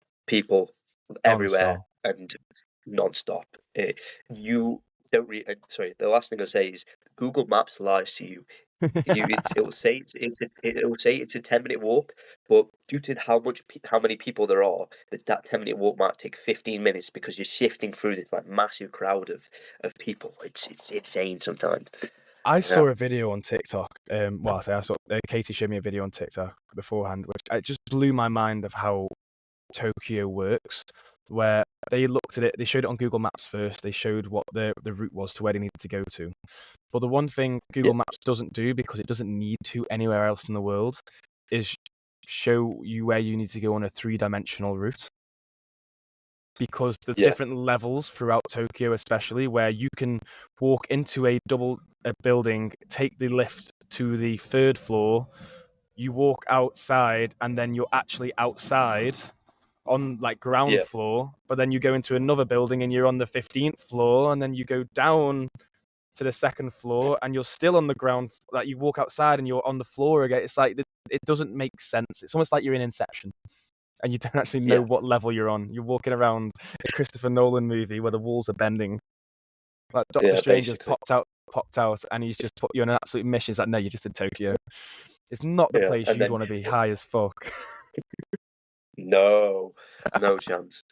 everywhere and non-stop. You don't sorry. The last thing I'll say is Google Maps lies to you. It'll say it's a 10-minute walk, but due to how many people there are, that 10-minute walk might take 15 minutes because you're shifting through this like massive crowd of people. It's insane sometimes. I saw a video on TikTok. I saw Katie showed me a video on TikTok beforehand, which it just blew my mind of how Tokyo works. Where they looked at it, they showed it on Google Maps first. They showed what the route was to where they needed to go to. But the one thing Google Maps doesn't do, because it doesn't need to anywhere else in the world, is show you where you need to go on a 3-dimensional route. Because there's different levels throughout Tokyo, especially where you can walk into a building, take the lift to the 3rd floor, you walk outside, and then you're actually outside on like ground floor, but then you go into another building and you're on the 15th floor, and then you go down to the 2nd floor and you're still on the ground. Like you walk outside and you're on the floor again. It's like it doesn't make sense. It's almost like you're in Inception and you don't actually know what level you're on. You're walking around a Christopher Nolan movie where the walls are bending. Like Doctor Strange has popped out and he's just put you on an absolute mission. It's like, no, you're just in Tokyo. It's not the place you'd want to be high as fuck. No chance.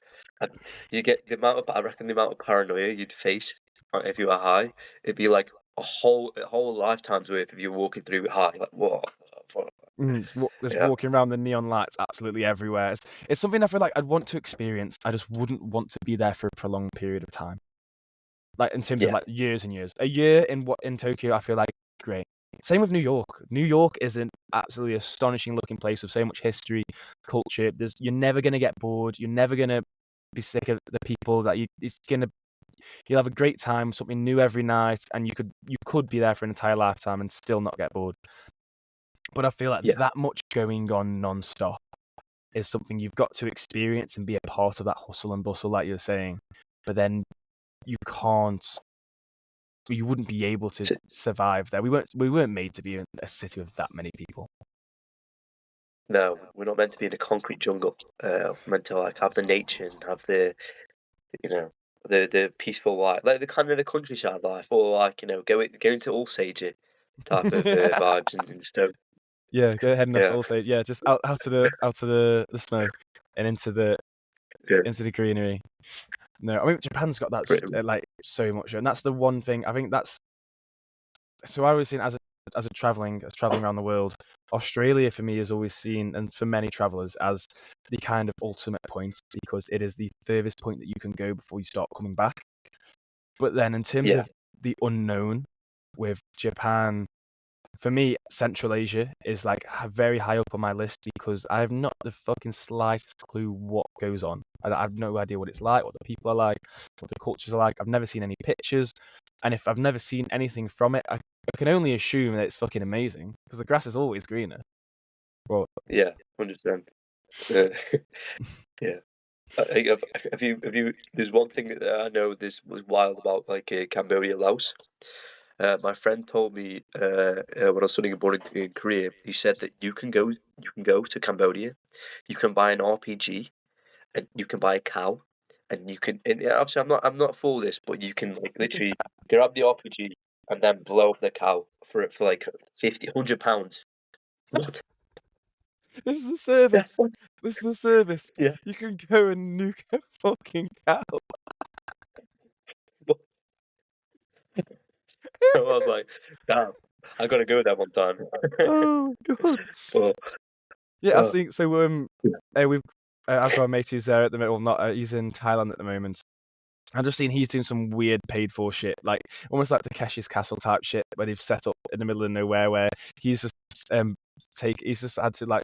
You get the amount of paranoia you'd face if you were high. It'd be like a whole lifetime's worth of you walking through high. Like what? Just walking around the neon lights absolutely everywhere. It's something I feel like I'd want to experience. I just wouldn't want to be there for a prolonged period of time. Like in terms of like years and years. A year in Tokyo, I feel like great. Same with New York. New York is an absolutely astonishing looking place with so much history, culture. You're never going to get bored. You're never going to be sick of the people. You'll have a great time, something new every night, and you could be there for an entire lifetime and still not get bored. But I feel like that much going on non-stop is something you've got to experience and be a part of that hustle and bustle, like you're saying. But then you wouldn't be able to survive there. We weren't made to be in a city with that many people. No, we're not meant to be in a concrete jungle. We're meant to like have the nature and have the the peaceful life, like the kind of the countryside life, or like go into All Sage type of vibes and stuff. Yeah, go ahead and All Sage. Yeah, just out to the smoke and into the greenery. No, I mean Japan's got that like so much, and that's the one thing I think that's. So I was seen as traveling around the world. Australia for me is always seen, and for many travelers, as the kind of ultimate point because it is the furthest point that you can go before you start coming back. But then in terms of the unknown, with Japan for me, Central Asia is like very high up on my list because I have not the fucking slightest clue what goes on. I have no idea what it's like, what the people are like, what the cultures are like. I've never seen any pictures, and if I've never seen anything from it, I can only assume that it's fucking amazing because the grass is always greener. Well, Yeah, 100%. Yeah. Have you? There's one thing that I know this was wild about, like Cambodia, Laos. My friend told me when I was studying abroad in Korea, he said that you can go to Cambodia, you can buy an RPG, and you can buy a cow, and you can. And obviously, I'm not for this, but you can like literally grab the RPG and then blow up the cow for like 50, £100. What? this is a Yeah, service. what? This is a service. Yeah. You can go and nuke a fucking cow. What? I was like, damn, I gotta go there one time. Oh god. But Yeah, I've uh, seen. So we've I've got a mate who's there at the moment. Well, not he's in Thailand at the moment. I've just seen he's doing some weird paid for shit, like almost like Takeshi's Castle type shit, where they've set up in the middle of nowhere, where he's just he's just had to like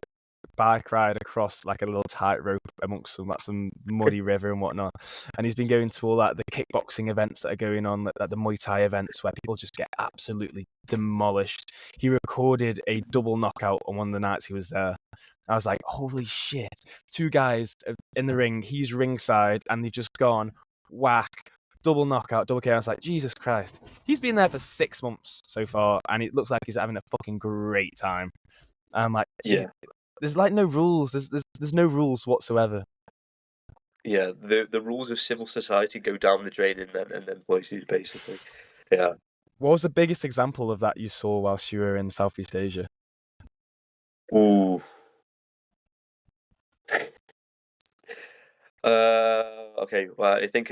bike ride across like a little tightrope amongst some muddy river and whatnot, and he's been going to all that the kickboxing events that are going on, like the Muay Thai events where people just get absolutely demolished. He recorded a double knockout on one of the nights he was there. I was like, holy shit! Two guys in the ring. He's ringside, and they've just gone whack, double knockout, double KO. I was like, Jesus Christ. He's been there for 6 months so far, and it looks like he's having a fucking great time. I'm like, yeah, there's like no rules. There's no rules whatsoever. yeah. The rules of civil society go down the drain in them places, basically. Yeah. What was the biggest example of that you saw whilst you were in Southeast Asia? Ooh. Okay. Well, I think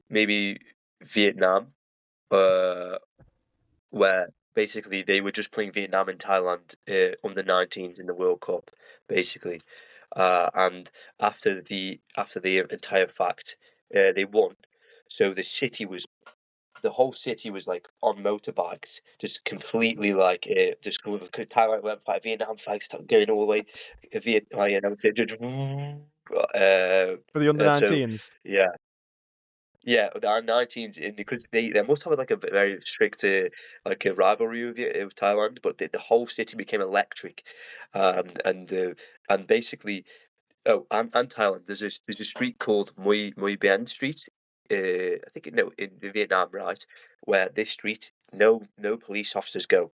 maybe Vietnam, where basically they were just playing Vietnam and Thailand under 19s in the World Cup, basically, and after the entire fact, they won. So the whole city was like on motorbikes, just completely like just going with Thailand went like Vietnam flags start going all the way, Vietnam, you know, just For the under so 19s? yeah. Yeah, the under-19s, because they must have like a very strict like a rivalry with Thailand, but the whole city became electric, and basically, and Thailand. There's a street called Mui Bien Street. I think in Vietnam, right, where this street no police officers go.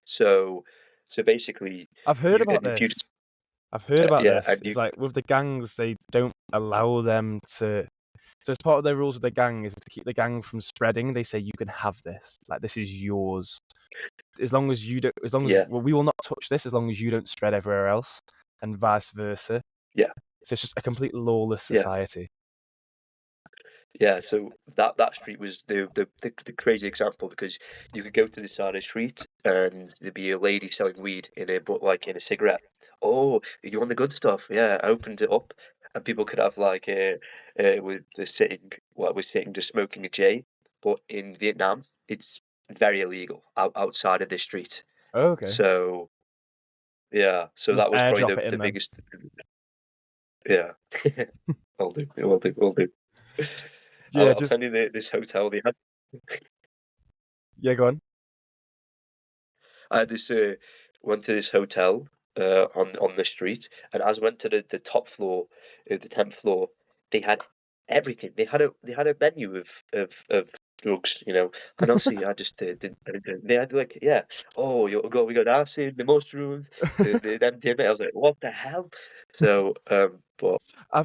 So basically, I've heard about in the future, this. I've heard about yeah, this. and It's like with the gangs, they don't allow them to. So as part of their rules with the gang is to keep the gang from spreading. They say you can have this, like this is yours, as long as you don't. As long as yeah, well, we will not touch this as long as you don't spread everywhere else, and vice versa. yeah. So it's just a complete lawless Yeah. society. Yeah, so that street was the crazy example, because you could go to the side of the street and there'd be a lady selling weed in a cigarette. Oh, you want the good stuff? Yeah, I opened it up, and people could have like with the sitting what was sitting just smoking a J. But in Vietnam, it's very illegal outside of the street. Oh, okay. So yeah, so Just that was probably airdrop it the in then. biggest. Yeah, will do, will do, will do. Yeah, I'll just tell you this hotel they had. yeah. Go on. I had this went to this hotel on the street, and as I went to the top floor, the 10th floor, they had everything. They had a menu of drugs, you know. And obviously, I just they had like, yeah. Oh, we got acid, the mushrooms, the MDMA. I was like, what the hell? So but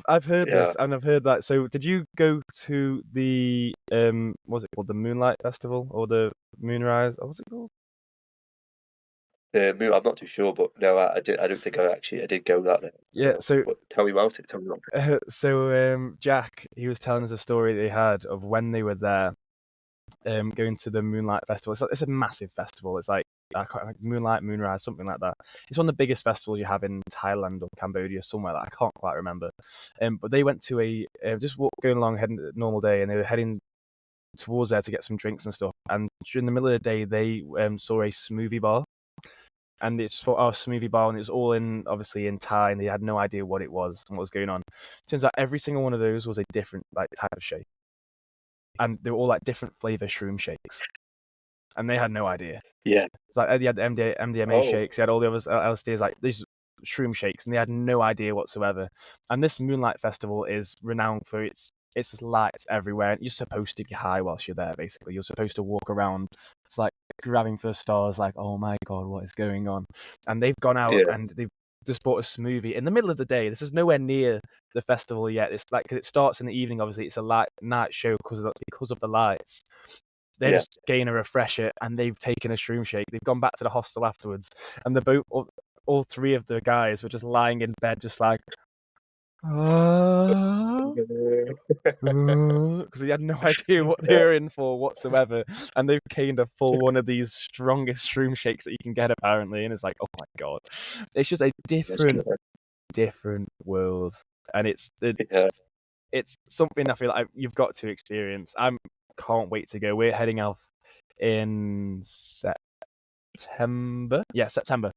I've heard yeah. this and I've heard that. So did you go to the what's it called, the Moonlight Festival or the Moonrise? Or what's it called? I'm not too sure, but no, I did. I don't think I did go that. Yeah. So But tell me about it. Tell me about it. Jack, he was telling us a story they had of when they were there, going to the Moonlight Festival. It's a massive festival. It's like Moonlight, Moonrise, something like that. It's one of the biggest festivals you have in Thailand or Cambodia, somewhere that I can't quite remember. But they went to a just going along heading a normal day, and they were heading towards there to get some drinks and stuff. And during the middle of the day, they saw a smoothie bar. And it's for our smoothie bar, and it was all obviously in Thai, and they had no idea what it was and what was going on. Turns out every single one of those was a different like type of shake, and they were all like different flavor shroom shakes, and they had no idea. Yeah. It's like they had the MDMA shakes, they had all the others, LSDs, like these shroom shakes, and they had no idea whatsoever. And this Moonlight Festival is renowned for its lights everywhere, and you're supposed to be high whilst you're there. Basically, you're supposed to walk around. It's like grabbing for stars, like, oh my god, what is going on? And they've gone out and they've just bought a smoothie in the middle of the day. This is nowhere near the festival yet. It's like, because it starts in the evening. Obviously, it's a night show because of the lights. They're just getting a refresher, and they've taken a shroom shake. They've gone back to the hostel afterwards, and the all three of the guys were just lying in bed, just like, because he had no idea what they were in for whatsoever, and they've caned a full one of these strongest shroom shakes that you can get apparently, and it's like, oh my god, it's just a different world, and it's something I feel like you've got to experience. I can't wait to go. We're heading off in September. September.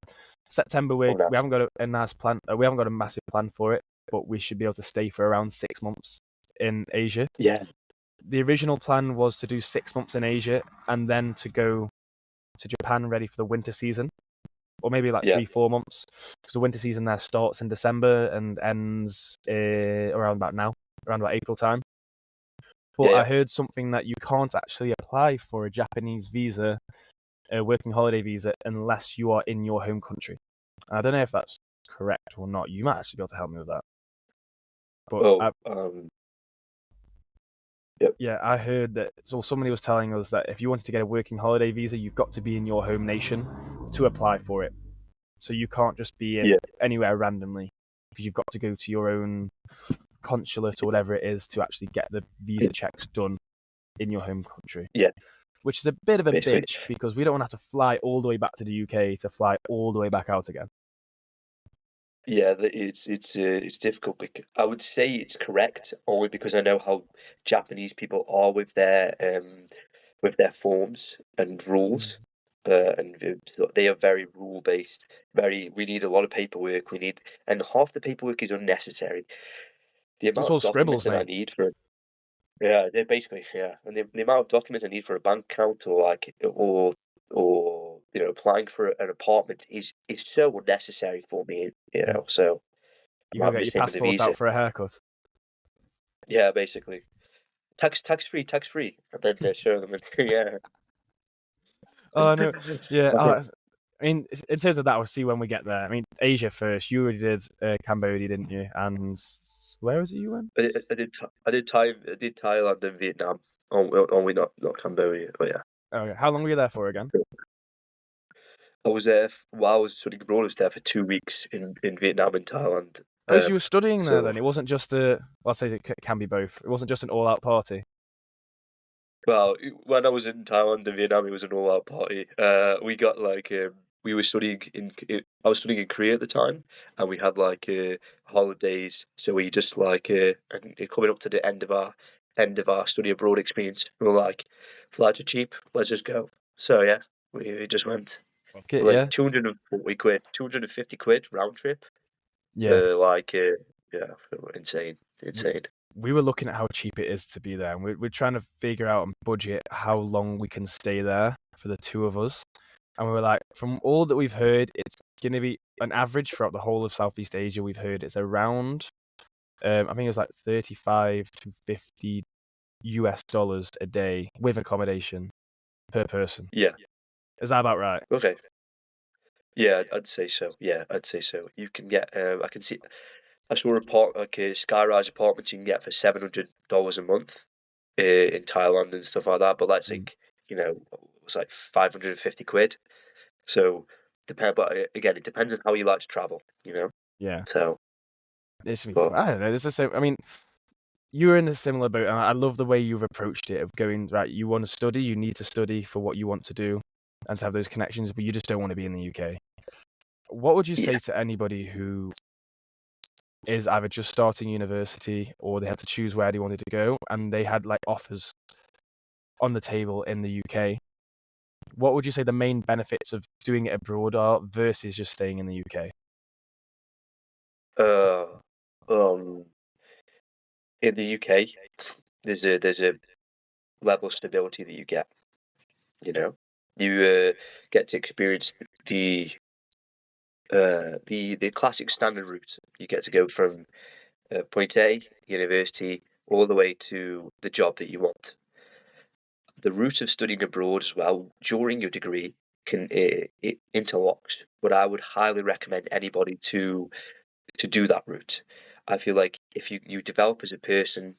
We haven't got a nice plan. We haven't got a massive plan for it, but we should be able to stay for around 6 months in Asia. Yeah. The original plan was to do 6 months in Asia and then to go to Japan ready for the winter season, or maybe like 3-4 months, because the winter season there starts in December and ends around about April time. But I heard something that you can't actually apply for a Japanese visa, a working holiday visa, unless you are in your home country. I don't know if that's correct or not. You might actually be able to help me with that. But I heard that. So somebody was telling us that if you wanted to get a working holiday visa, you've got to be in your home nation to apply for it. So you can't just be in anywhere randomly, because you've got to go to your own consulate or whatever it is to actually get the visa checks done in your home country. Yeah. Which is a bit of a bitch, because we don't want to have to fly all the way back to the UK to fly all the way back out again. Yeah, it's difficult. I would say it's correct only because I know how Japanese people are with their forms and rules, and they are very rule based. We need a lot of paperwork. And half the paperwork is unnecessary. The amount of documents that I need for they're basically and the amount of documents I need for a bank account or applying for an apartment is so unnecessary for me, so you gotta get your passport out for a haircut. Yeah, basically. Tax free, and then they show them Oh no, yeah. I mean, in terms of that, we'll see when we get there. I mean, Asia first. You already did Cambodia, didn't you? And where was it you went? I did Thailand and Vietnam. Only not Cambodia, but yeah. Okay, how long were you there for again? I was there while I was studying abroad. I was there for 2 weeks in Vietnam and Thailand. Oh, so you were studying there then? It wasn't just I'll say it can be both. It wasn't just an all-out party. Well, when I was in Thailand and Vietnam, it was an all-out party. We got we were studying I was studying in Korea at the time, and we had holidays. So we just and coming up to the end of our study abroad experience, we were like, flights are cheap, let's just go. So yeah, we just went. Okay, 240 quid, 250 quid round trip. Yeah. Insane. We were looking at how cheap it is to be there, and we're trying to figure out and budget how long we can stay there for the two of us. And we were like, from all that we've heard, it's going to be an average throughout the whole of Southeast Asia. We've heard it's around, I think it was like $35 to $50 a day with accommodation per person. Yeah. Is that about right? Okay. Yeah, I'd say so. You can get. I saw sky-rise apartments you can get for $700 a month in Thailand and stuff like that. But that's it's like 550 quid. So but again, it depends on how you like to travel. Yeah. So it's I don't know. It's the same. I mean, you're in a similar boat, and I love the way you've approached it. Of going right, you want to study, you need to study for what you want to do, and to have those connections, but you just don't want to be in the UK. What would you say to anybody who is either just starting university or they had to choose where they wanted to go, and they had offers on the table in the UK. What would you say the main benefits of doing it abroad are versus just staying in the UK? Um, in the UK, there's a level of stability that you get. You know, you get to experience the the classic standard route. You get to go from point A, university, all the way to the job that you want. The route of studying abroad as well during your degree can it interlocks, but I would highly recommend anybody to do that route. I feel like if you develop as a person,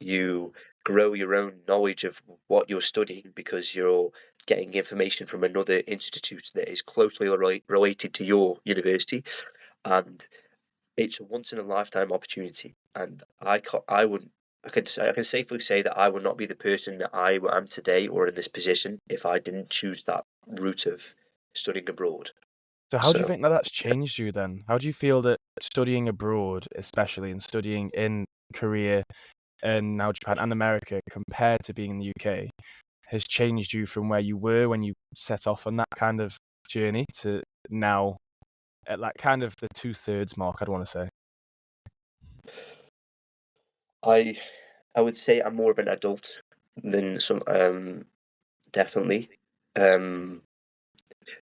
you grow your own knowledge of what you're studying because you're getting information from another institute that is closely related to your university, and it's a once in a lifetime opportunity. And I would. I can safely say that I would not be the person that I am today or in this position if I didn't choose that route of studying abroad. So how do you So think that that's changed you then? How do you feel that studying abroad, especially and studying in Korea and now Japan and America compared to being in the UK, has changed you from where you were when you set off on that kind of journey to now at like kind of the 2/3 mark, I'd want to say. I I would say I'm more of an adult than some definitely. Um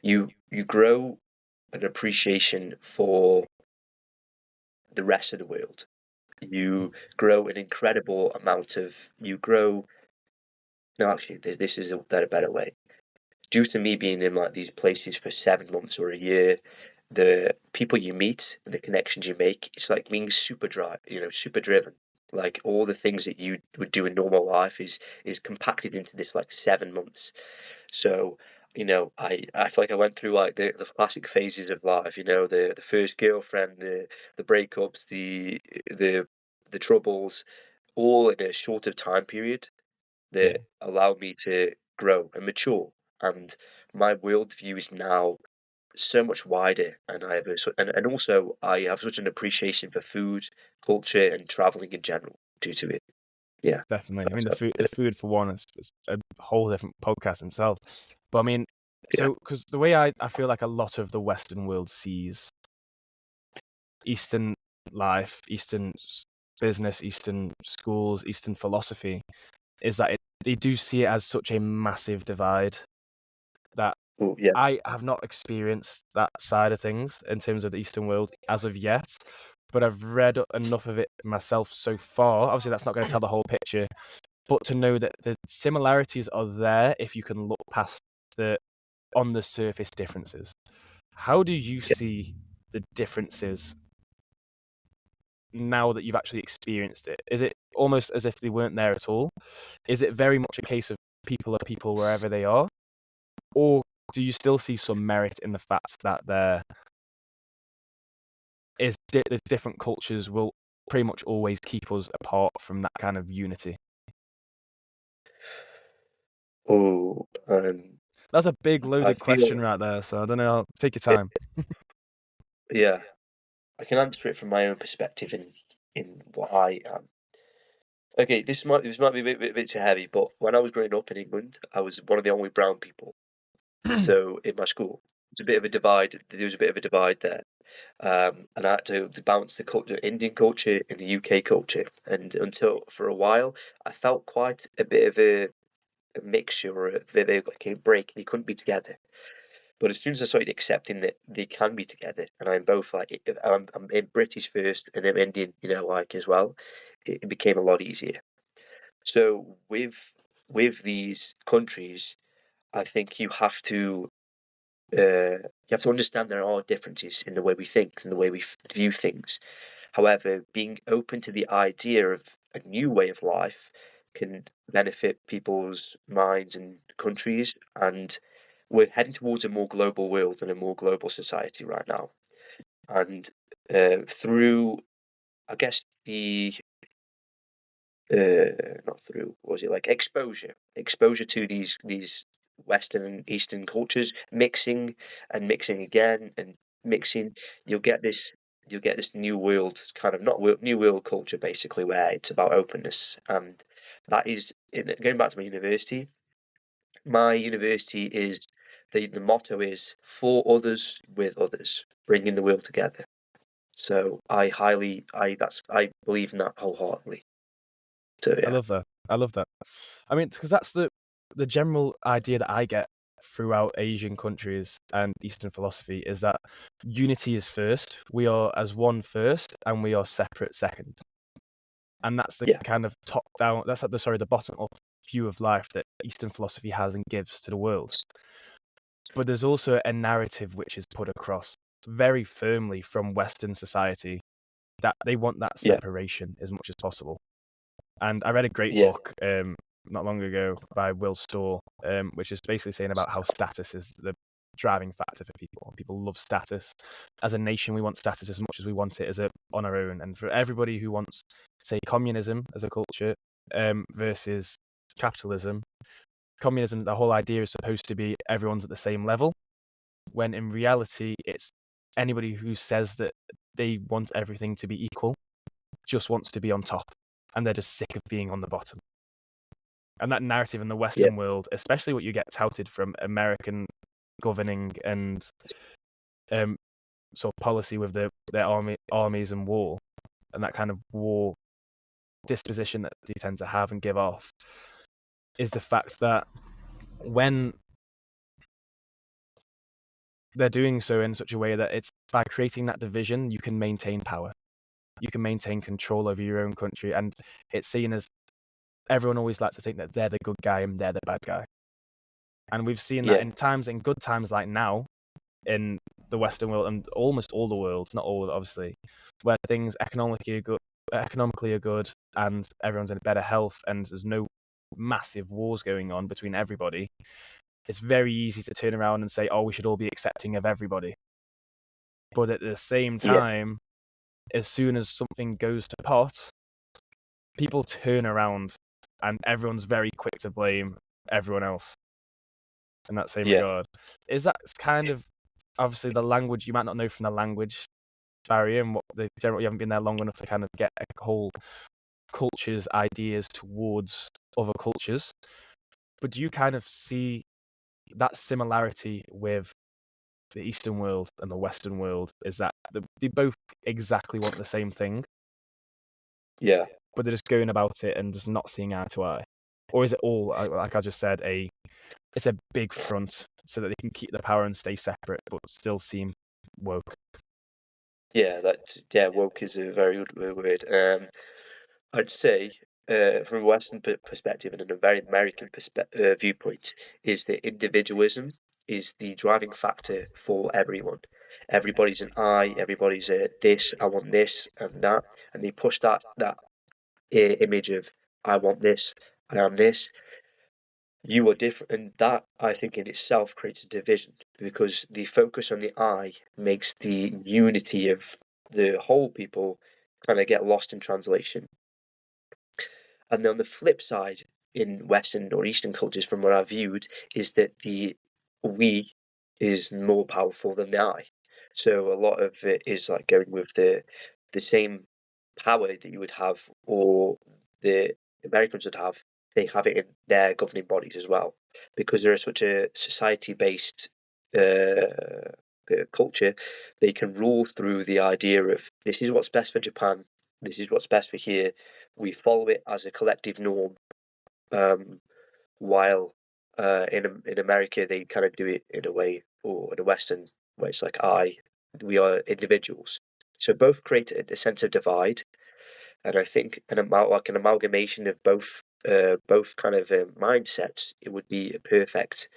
you grow an appreciation for the rest of the world. You grow an incredible amount of you grow no actually this is a better way. Due to me being in like these places for 7 months or a year, the people you meet and the connections you make, it's like being super dry, super driven. Like all the things that you would do in normal life is compacted into this like 7 months. So, I feel like I went through like the classic phases of life, the first girlfriend, the breakups, the troubles, all in a shorter time period Yeah, that allowed me to grow and mature. And my worldview is now so much wider, and and also I have such an appreciation for food, culture, and traveling in general due to it. Yeah, definitely. I mean, that's the food for one is a whole different podcast in itself. But I mean, yeah, so because the way I feel like a lot of the Western world sees Eastern life, Eastern business, Eastern schools, Eastern philosophy is that they do see it as such a massive divide that oh yeah, I have not experienced that side of things in terms of the Eastern world as of yet, but I've read enough of it myself so far. Obviously, that's not going to tell the whole picture, but to know that the similarities are there if you can look past the on the surface differences. How do you yeah. see the differences now that you've actually experienced it? Is it almost as if they weren't there at all? Is it very much a case of people are people wherever they are? Or do you still see some merit in the fact that the different cultures will pretty much always keep us apart from that kind of unity? Oh, That's a big I loaded feel question right there, so I don't know. Take your it, time. yeah. I can answer it from my own perspective in what I am. Okay, this might be a bit too heavy, but when I was growing up in England, I was one of the only brown people. So in my school, it's a bit of a divide. There was a bit of a divide there, and I had to balance the culture, Indian culture and the UK culture. And until for a while, I felt quite a bit of a mixture or a bit of like a break. They couldn't be together. But as soon as I started accepting that they can be together, and I'm both like I'm in British first and I'm Indian, like as well, it became a lot easier. So with these countries, I think you have to understand there are differences in the way we think and the way we view things. However, being open to the idea of a new way of life can benefit people's minds and countries. And we're heading towards a more global world and a more global society right now. And through, I guess, not through, what was it like exposure to these Western and Eastern cultures, mixing and mixing again and mixing, you'll get this you'll get this new world kind of not new world culture basically where it's about openness, and that is going back to my university. My university is the motto is for others with others, bringing the world together. So I believe in that wholeheartedly. So I yeah, love that. I love that. I mean, because that's the general idea that I get throughout Asian countries and Eastern philosophy is that unity is first. We are as one first, and we are separate second. And that's the yeah, kind of top down. That's like the bottom up view of life that Eastern philosophy has and gives to the world. But there's also a narrative which is put across very firmly from Western society that they want that yeah, separation as much as possible. And I read a great yeah, book not long ago by Will Storr, which is basically saying about how status is the driving factor for people. People love status. As a nation, we want status as much as we want it on our own. And for everybody who wants, say, communism as a culture versus capitalism, communism, the whole idea is supposed to be everyone's at the same level, when in reality, it's anybody who says that they want everything to be equal just wants to be on top, and they're just sick of being on the bottom. And that narrative in the yeah, Western world, especially what you get touted from American governing and sort of policy with their armies and war, and that kind of war disposition that they tend to have and give off, is the fact that when they're doing so in such a way that it's by creating that division, you can maintain power. You can maintain control over your own country. And it's seen as everyone always likes to think that they're the good guy and they're the bad guy. And we've seen that yeah, in good times like now, in the Western world and almost all the world, not all obviously, where things economically are good and everyone's in better health and there's no massive wars going on between everybody. It's very easy to turn around and say, oh, we should all be accepting of everybody. But at the same yeah, time, as soon as something goes to pot, people turn around and everyone's very quick to blame everyone else in that same yeah, regard. Is that kind of obviously the language you might not know from the language barrier and what the general you haven't been there long enough to kind of get a whole culture's ideas towards other cultures. But do you kind of see that similarity with the Eastern world and the Western world? Is that they both exactly want the same thing, yeah. but they're just going about it and just not seeing eye to eye? Or is it all, like I just said, it's a big front so that they can keep the power and stay separate, but still seem woke? Yeah, woke is a very good word. I'd say, from a Western perspective and a very American viewpoint, is that individualism is the driving factor for everyone. Everybody's an I. Everybody's a this. I want this and that, and they push that image of I want this and I'm this. You are different, and that I think in itself creates a division because the focus on the I makes the unity of the whole people kind of get lost in translation. And then on the flip side, in Western or Eastern cultures, from what I've viewed, is that the we is more powerful than the I. So a lot of it is like going with the same power that you would have or the Americans would have. They have it in their governing bodies as well, because they're such a society-based culture. They can rule through the idea of this is what's best for Japan, this is what's best for here. We follow it as a collective norm, while in America they kind of do it in a way, or in the Western where it's like we are individuals. So both create a sense of divide, and I think like an amalgamation of both kind of mindsets, it would be a perfect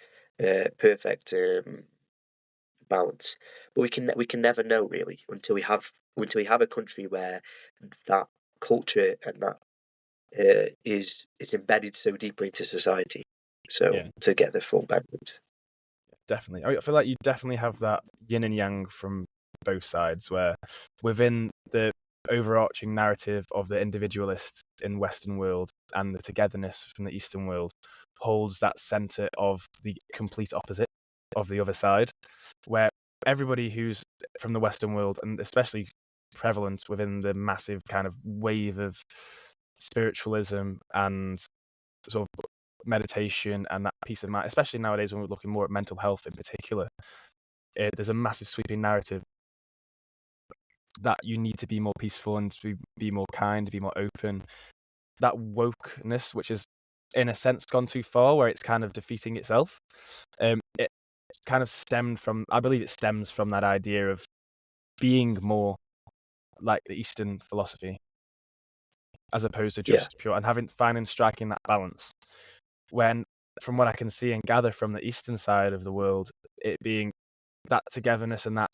balance. But we can never know really until we have a country where that culture and that is embedded so deeply into society. So Yeah, to get the full benefit. definitely. I feel like you definitely have that yin and yang from both sides, where within the overarching narrative of the individualist in Western world and the togetherness from the Eastern world holds that center of the complete opposite of the other side, where everybody who's from the Western world, and especially prevalent within the massive kind of wave of spiritualism and sort of meditation and that peace of mind, especially nowadays when we're looking more at mental health in particular. There's a massive sweeping narrative that you need to be more peaceful and to be more kind, to be more open. That wokeness, which is in a sense gone too far, where it's kind of defeating itself. It kind of stemmed from, I believe it stems from that idea of being more like the Eastern philosophy, as opposed to just pure, and striking that balance. When, from what I can see and gather from the Eastern side of the world, it being that togetherness and that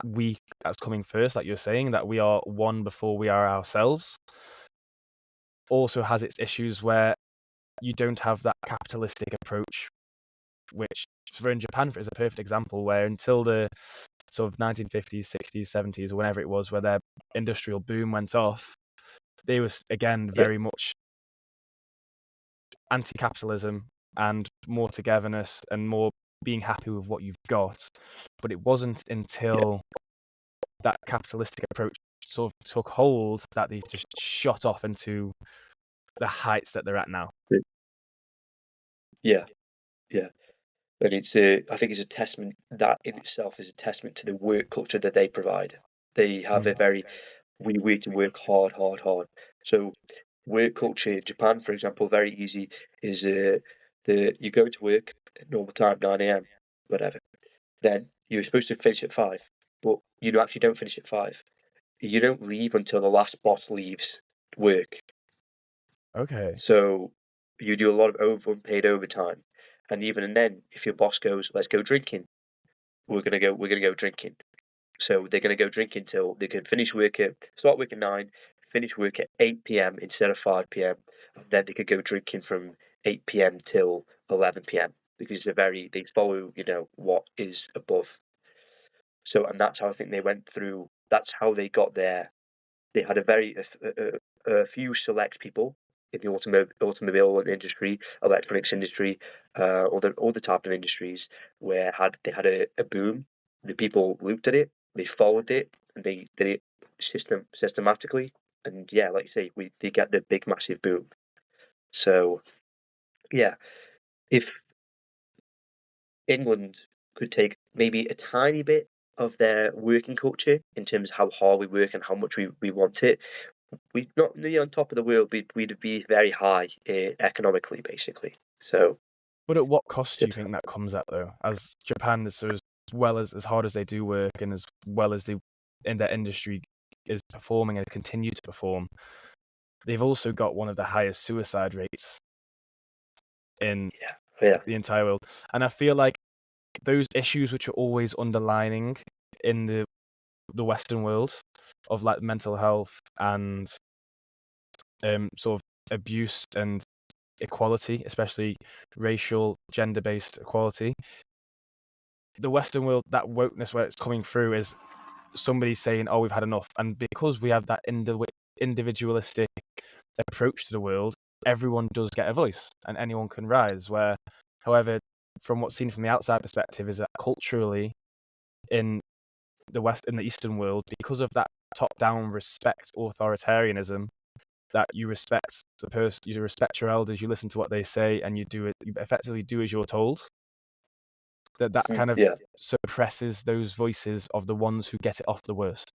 we that's coming first, like you're saying, that we are one before we are ourselves, also has its issues where you don't have that capitalistic approach, which for in Japan is a perfect example, where until the sort of 1950s, 60s, 70s, or whenever it was, where their industrial boom went off, they was again very much anti-capitalism and more togetherness and more being happy with what you've got. But it wasn't until that capitalistic approach sort of took hold that they just shot off into the heights that they're at now. Yeah. And I think it's a testament, that in itself is a testament to the work culture that they provide. They have a very, we need to work hard. So work culture in Japan, for example, very easy, is you go to work at normal time, 9 a.m., whatever. Then you're supposed to finish at 5, but you actually don't finish at 5. You don't leave until the last boss leaves work. Okay. So you do a lot of unpaid overtime. And even then, if your boss goes, let's go drinking, we're gonna go drinking. So they're gonna go drinking till they can start work at 9, finish work at 8 p.m. instead of 5 p.m. And then they could go drinking from 8 p.m. till 11 p.m. because they follow, what is above. So, and that's how I think they went through. That's how they got there. They had a few select people in the automobile industry, electronics industry, all the type of industries where they had a boom. The people looked at it, they followed it, and they did it systematically. And yeah, like you say, they get the big massive boom. So yeah, if England could take maybe a tiny bit of their working culture in terms of how hard we work and how much we want it, we'd not be on top of the world. We'd be very high economically, basically. So, but at what cost do you think that comes at, though? As Japan is so, as well as hard as they do work, and as well as they in their industry is performing and continue to perform, they've also got one of the highest suicide rates in the entire world. And I feel like those issues which are always underlining in the Western world of like mental health and sort of abuse and equality, especially racial, gender-based equality. The Western world, that wokeness where it's coming through is somebody saying, "Oh, we've had enough," and because we have that individualistic approach to the world, everyone does get a voice and anyone can rise. Where, however, from what's seen from the outside perspective, is that culturally in the Eastern world, because of that top-down respect authoritarianism, that you respect the person, you respect your elders, you listen to what they say, and you effectively do as you're told. That kind of suppresses those voices of the ones who get it off the worst.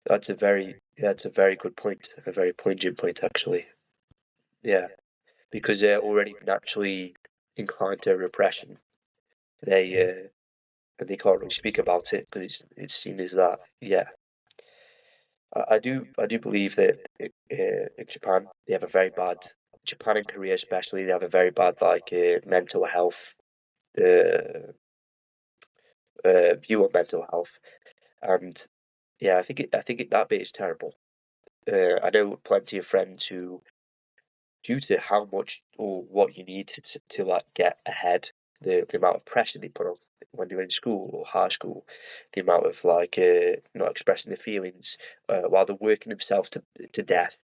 That's a very good point, a very poignant point, actually. Yeah, because they're already naturally inclined to repression. And they can't really speak about it because it's seen as that. Yeah, I do believe that in Japan they have a very bad, Japan and Korea especially, they have a very bad mental health view on mental health, and yeah, I think that bit is terrible. I know plenty of friends who, due to how much or what you need to like get ahead, the amount of pressure they put on when they're in school or high school, the amount of not expressing their feelings while they're working themselves to death,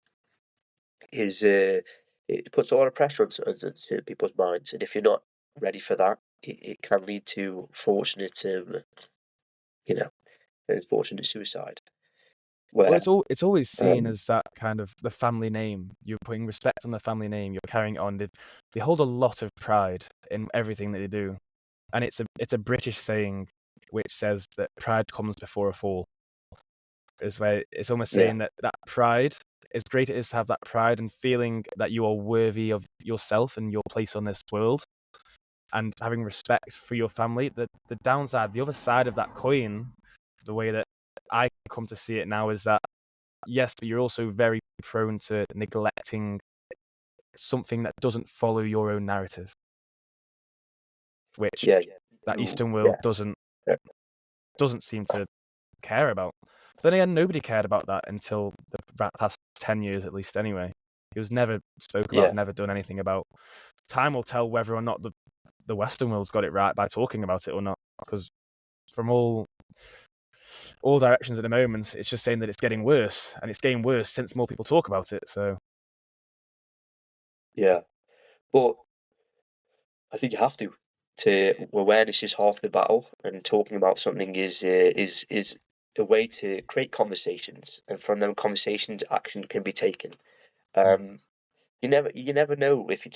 is it puts a lot of pressure onto people's minds, and if you're not ready for that, it can lead to unfortunate suicide. Well, where it's always seen um, as that kind of the family name. You're putting respect on the family name. You're carrying it on. They hold a lot of pride in everything that they do, and it's a British saying which says that pride comes before a fall. Is where it's almost yeah, saying that pride, as great it is to have that pride and feeling that you are worthy of yourself and your place on this world, and having respect for your family. The downside, the other side of that coin, the way that I come to see it now is that yes, but you're also very prone to neglecting something that doesn't follow your own narrative, which yeah, that ooh, Eastern world yeah, doesn't seem to care about. Then again, nobody cared about that until the past 10 years at least. Anyway, it was never spoke about, yeah, never done anything about. Time will tell whether or not the Western world's got it right by talking about it or not, because from all directions at the moment, it's just saying that it's getting worse, and it's getting worse since more people talk about it. So yeah. But I think you have to. To awareness is half the battle, and talking about something is a way to create conversations, and from them conversations, action can be taken. Um, you never know if you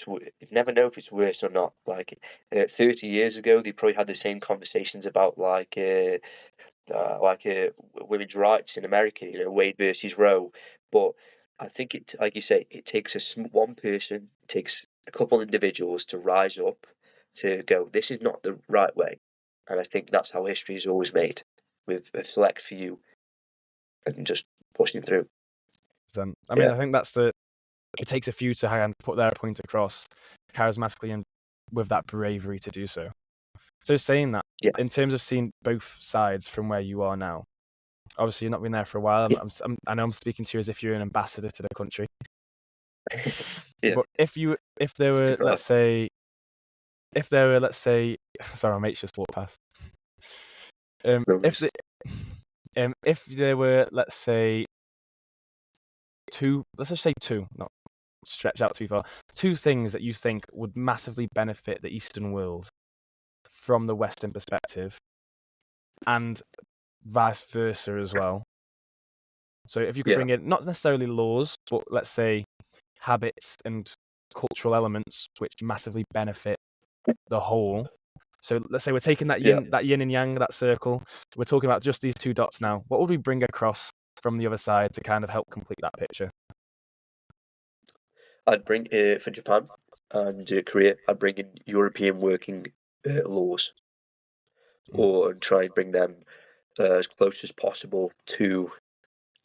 never know if it's worse or not. Like 30 years ago, they probably had the same conversations about women's rights in America, Wade versus Roe. But I think like you say, it takes one person, it takes a couple individuals to rise up to go, this is not the right way. And I think that's how history is always made, with a select few and just pushing through. then, I mean, Yeah, I think it takes a few to put their point across charismatically and with that bravery to do so. So saying that, yeah, in terms of seeing both sides from where you are now, obviously you've not been there for a while. yeah, I know I'm speaking to you as if you're an ambassador to the country. yeah. But if there were, let's say, sorry, my mates just walked past. Um, No if worries. the, if there were, let's say, let's just say two, not stretch out too far, two things that you think would massively benefit the Eastern world from the Western perspective, and vice versa as well. So if you could Yeah, bring in not necessarily laws, but let's say habits and cultural elements which massively benefit the whole. So let's say we're taking yeah. that yin and yang, that circle. We're talking about just these two dots now. What would we bring across from the other side to kind of help complete that picture? I'd bring for Japan and Korea. I'd bring in European working laws, Mm. or try and bring them as close as possible to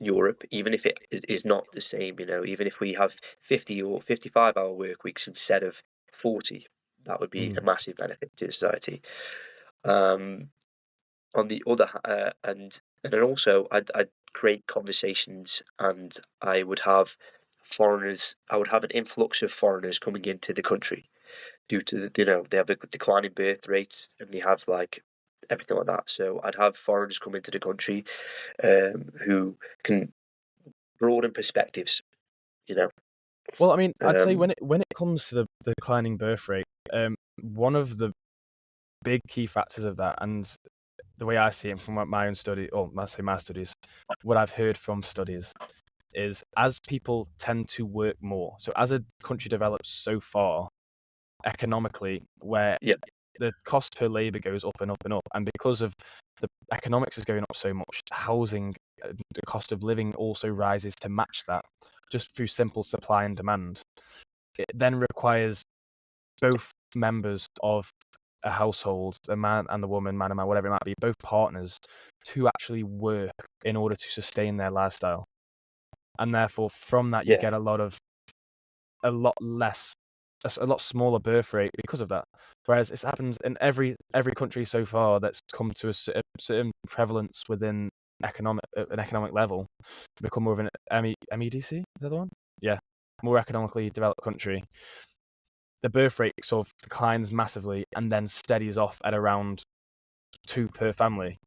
Europe, even if it is not the same. Even if we have 50 or 55-hour work weeks instead of 40, that would be a Mm. massive benefit to society. Um, on the other and then also I'd create conversations, and I would have foreigners. I would have an influx of foreigners coming into the country due to they have a declining birth rates, and they have like everything like that. So I'd have foreigners come into the country, who can broaden perspectives. You know, Well, I mean, I'd say um, when it comes to the declining birth rate, one of the big key factors of that, and the way I see it from my own study, or I say my studies, what I've heard from studies is as people tend to work more. So as a country develops so far economically, where yeah, the cost per labor goes up and up and up, and because of the economics is going up so much, housing, the cost of living also rises to match that, just through simple supply and demand. It then requires both members of a household, the man and the woman, man and man, whatever it might be, both partners, to actually work in order to sustain their lifestyle. And therefore, from that, you yeah, get a lot less, a lot smaller birth rate because of that. Whereas it happens in every country so far that's come to a certain prevalence within an economic level, become more of an MEDC. Is that the one? Yeah, more economically developed country. The birth rate sort of declines massively and then steadies off at around 2 per family,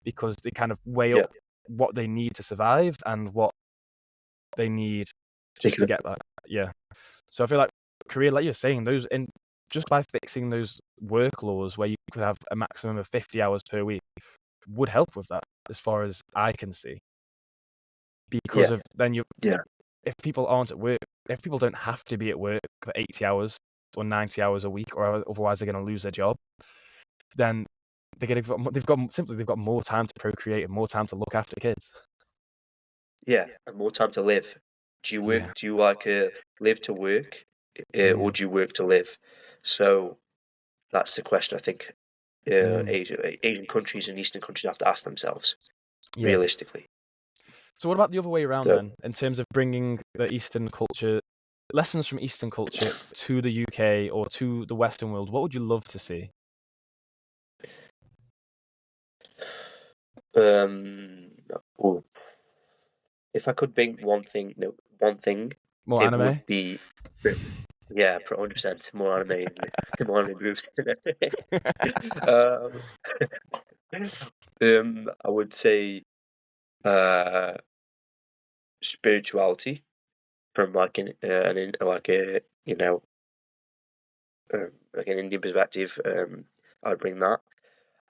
because they kind of weigh yeah. up what they need to survive and what they need They just can, to get that. Yeah. So I feel like Korea, like you're saying, just by fixing those work laws where you could have a maximum of 50 hours per week would help with that, as far as I can see. because of then Yeah. if people aren't at work, if people don't have to be at work for 80 hours or 90 hours a week, or otherwise they're going to lose their job, then they've got more time to procreate and more time to look after kids. Yeah, and more time to live. Do you work? Yeah. Do you like live to work, or do you work to live? So that's the question I think Asian countries and Eastern countries have to ask themselves realistically. So what about the other way around So- then, in terms of bringing the Eastern culture, lessons from Eastern culture to the UK or to the Western world? What would you love to see? Oh, if I could bring one thing, More it anime? would be 100% more anime, more anime moves. I would say spirituality from like like a like an Indian perspective. I would bring that,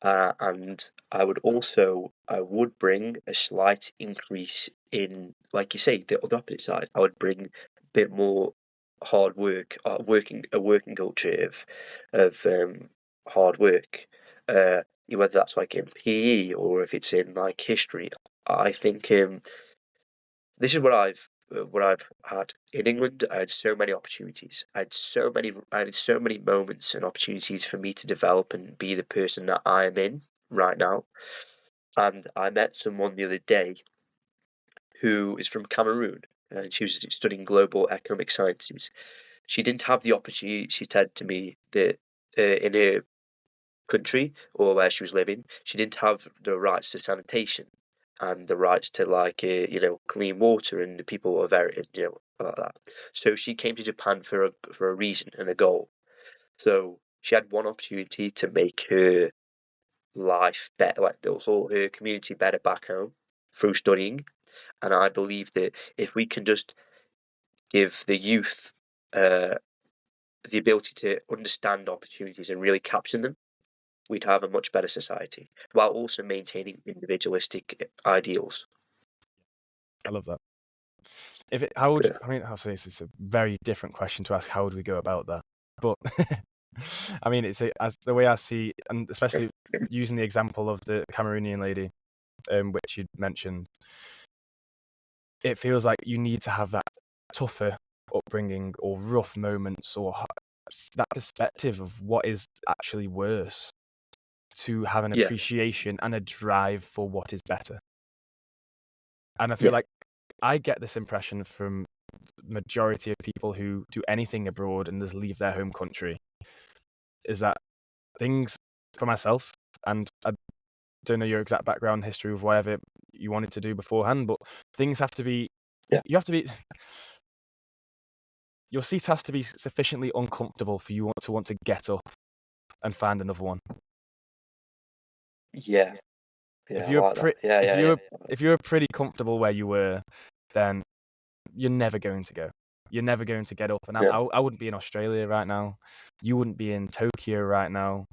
and I would bring a slight increase in, like you say, the opposite side. I would bring a bit more hard work, a working culture of hard work. Whether that's like in PE or if it's in like history. I think this is what I've had in England. I had so many opportunities. I had so many moments and opportunities for me to develop and be the person that I am in right now. And I met someone the other day who is from Cameroon, and she was studying global economic sciences. She didn't have the opportunity. She said to me that in her country or where she was living, she didn't have the rights to sanitation and the rights to like clean water, and the people are very like that. So she came to Japan for a reason and a goal. So she had one opportunity to make her life better, like her community better back home through studying. And I believe that if we can just give the youth the ability to understand opportunities and really capture them, we'd have a much better society while also maintaining individualistic ideals. I love that. How would Yeah. I mean? I'll say it's a very different question to ask. How would we go about that? But I mean, as the way I see, and especially using the example of the Cameroonian lady, which you mentioned, it feels like you need to have that tougher upbringing or rough moments or that perspective of what is actually worse to have an appreciation and a drive for what is better. And I feel like I get this impression from the majority of people who do anything abroad and just leave their home country, is that things, for myself, and I don't know your exact background history of whatever you wanted to do beforehand, but things have to be, you have to be, your seat has to be sufficiently uncomfortable for you to want to get up and find another one. Yeah. If you're pretty comfortable where you were, then you're never going to go. You're never going to get up. And I wouldn't be in Australia right now. You wouldn't be in Tokyo right now.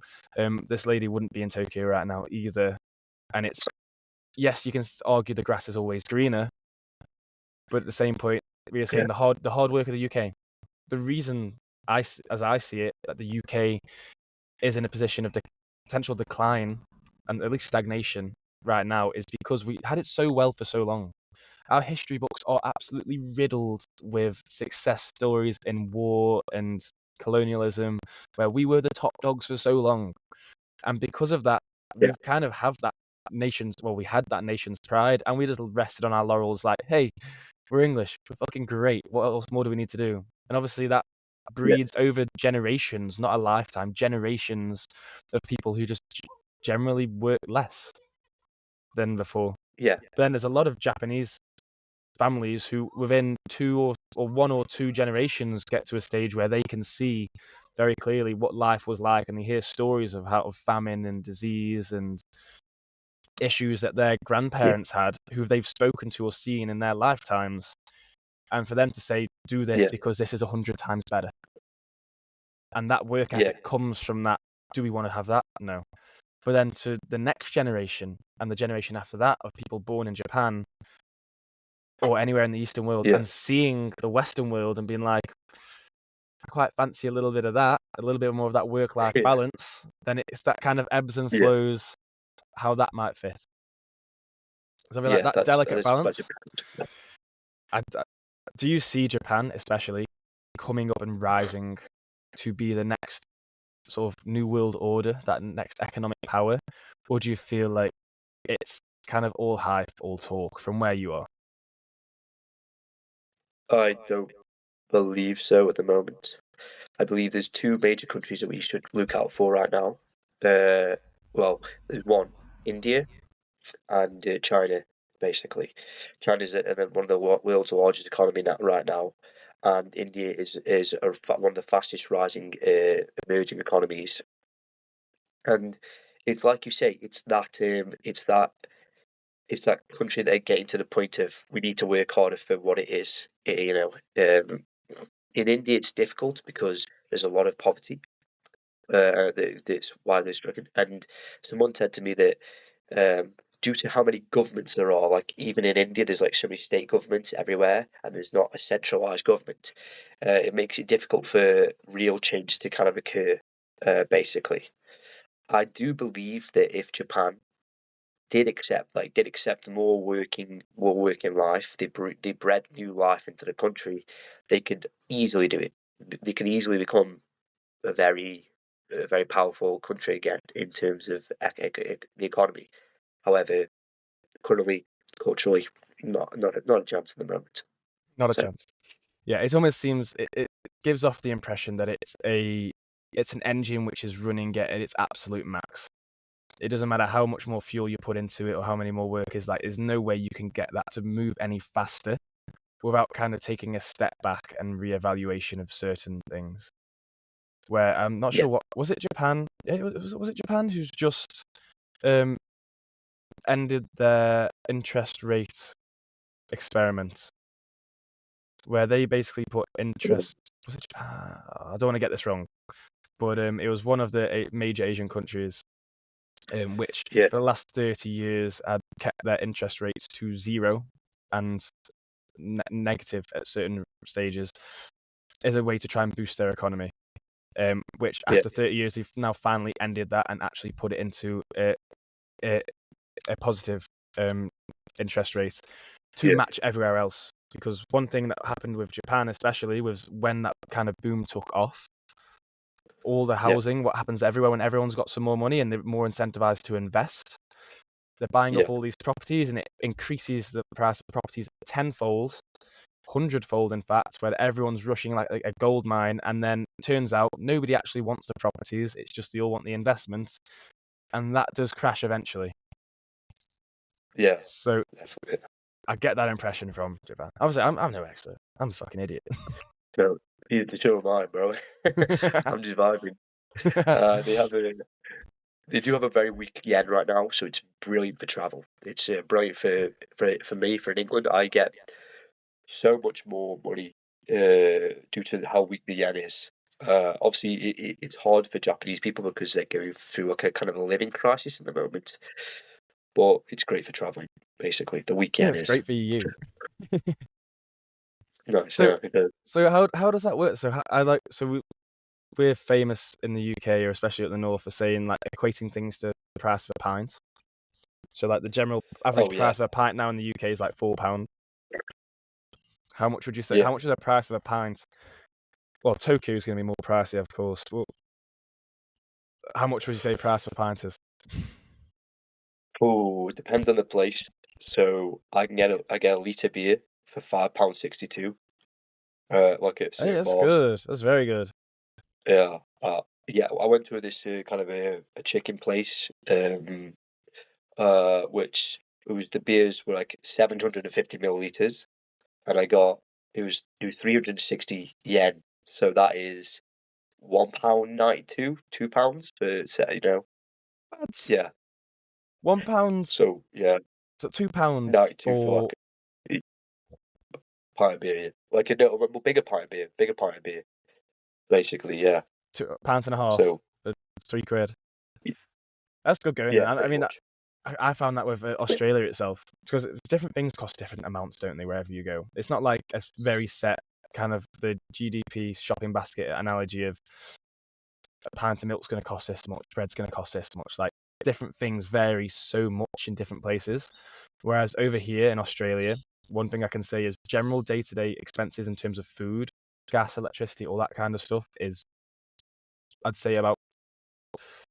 This lady wouldn't be in Tokyo right now either. And it's, yes, you can argue the grass is always greener, but at the same point, we are saying the hard work of the UK. The reason, as I see it, that the UK is in a position of potential decline and at least stagnation right now is because we had it so well for so long. Our history books are absolutely riddled with success stories in war and colonialism, where we were the top dogs for so long. And because of that, we kind of have that we had that nation's pride, and we just rested on our laurels like, hey, we're English, we're fucking great, what else more do we need to do? And obviously that breeds over generations, not a lifetime, generations of people who just generally work less than before. Yeah. But then there's a lot of Japanese families who within two or one or two generations get to a stage where they can see very clearly what life was like, and they hear stories of famine and disease and issues that their grandparents had, who they've spoken to or seen in their lifetimes, and for them to say, do this because this is 100 times better. And that work ethic comes from that. Do we want to have that? No. But then to the next generation and the generation after that of people born in Japan, or anywhere in the Eastern world, Yeah. and seeing the Western world and being like, I quite fancy a little bit of that, a little bit more of that work-life Yeah. balance, then it's that kind of ebbs and Yeah. flows, how that might fit. So I feel like Yeah, that delicate that's balance. important. Do you see Japan, especially, coming up and rising to be the next sort of new world order, that next economic power, or do you feel like it's kind of all hype, all talk from where you are? I don't believe so at the moment. I believe there's two major countries that we should look out for right now. Well, there's one, India, and China, basically. China's one of the world's largest economy right now, and India is one of the fastest rising emerging economies. And it's like you say, it's that country that are getting to the point of we need to work harder for what it is. In India, it's difficult because there's a lot of poverty. That's why they're struggling. And someone said to me that due to how many governments there are, like even in India, there's like so many state governments everywhere, and there's not a centralized government. It makes it difficult for real change to kind of occur. Basically, I do believe that if Japan did accept more working life, they bred new life into the country, they could easily do it. They could easily become a very powerful country again in terms of the economy. However, currently, culturally, not a chance at the moment. Not a So chance. Yeah, it almost seems it gives off the impression that it's an engine which is running at its absolute max. It doesn't matter how much more fuel you put into it or how many more workers. Like, there's no way you can get that to move any faster without kind of taking a step back and reevaluation of certain things. Where I'm not yeah, sure what was it Japan? Was it Japan who's just ended their interest rate experiment, where they basically put interest. Was it Japan? I don't want to get this wrong, but it was one of the major Asian countries, which yeah, for the last 30 years had kept their interest rates to zero and negative at certain stages, as a way to try and boost their economy. Which yeah, after 30 years, they've now finally ended that and actually put it into a positive interest rate to yeah, match everywhere else. Because one thing that happened with Japan, especially, was when that kind of boom took off, all the yeah, housing, what happens everywhere when everyone's got some more money and they're more incentivized to invest, they're buying yeah, up all these properties, and it increases the price of properties tenfold, hundredfold, in fact, where everyone's rushing like a gold mine. And then it turns out nobody actually wants the properties. It's just they all want the investments. And that does crash eventually. yeah. So Definitely. I get that impression from Japan. Obviously, I'm no expert. I'm a fucking idiot. No, the show of mine, bro. I'm just vibing. They have they do have a very weak yen right now, so it's brilliant for travel. It's brilliant for me for in England. I get so much more money due to how weak the yen is. Obviously, it's hard for Japanese people because they're going through like a kind of a living crisis at the moment. But it's great for traveling. Basically, the weak Yeah, yen it's is great for you. nice. So, Because so how does that work? So we're famous in the UK, or especially at the north, for saying like equating things to the price of a pint. So like the general average oh yeah, price of a pint now in the UK is like £4. How much would you say? yeah. How much is the price of a pint? Well, Tokyo is going to be more pricey, of course. Well, how much would you say the price of a pint is? Oh, it depends on the place. So I get a litre beer for £5.62. Like at Hey, certain that's bars. good. That's very good. Yeah. Yeah. I went to this kind of a chicken place. Which it was the beers were like 750 milliliters, and it was 360 yen. So that is £1.92, £2 for That's yeah. £1. So yeah, So £2 92 for for like a pint of beer. Yeah. Like a bigger pint of beer, basically. Yeah. £2.50. So £3. That's good going. yeah, I pretty mean, much. I found that with Australia itself, because different things cost different amounts, don't they? Wherever you go, it's not like a very set kind of the GDP shopping basket analogy of a pint of milk's going to cost this much, bread's going to cost this much. Like different things vary so much in different places. Whereas over here in Australia, one thing I can say is general day-to-day expenses in terms of food, gas, electricity, all that kind of stuff is, I'd say, about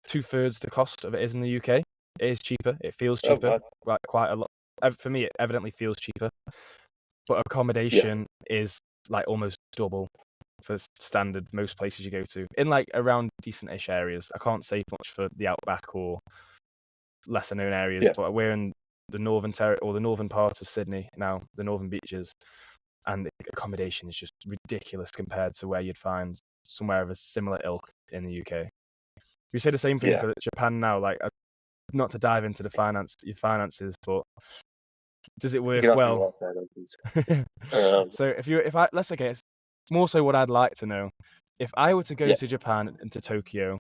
2/3 the cost of it is in the UK. It is cheaper. It feels cheaper, like quite a lot. For me, it evidently feels cheaper. But accommodation is like almost double for standard most places you go to in like around decent-ish areas. I can't say much for the outback or lesser known areas, but we're in the northern or the northern part of Sydney now, the northern beaches, and the accommodation is just ridiculous compared to where you'd find somewhere of a similar ilk in the UK. You say the same thing for Japan now, like not to dive into your finances, but does it work well? So let's say, it's more so what I'd like to know. If I were to go to Japan and to Tokyo,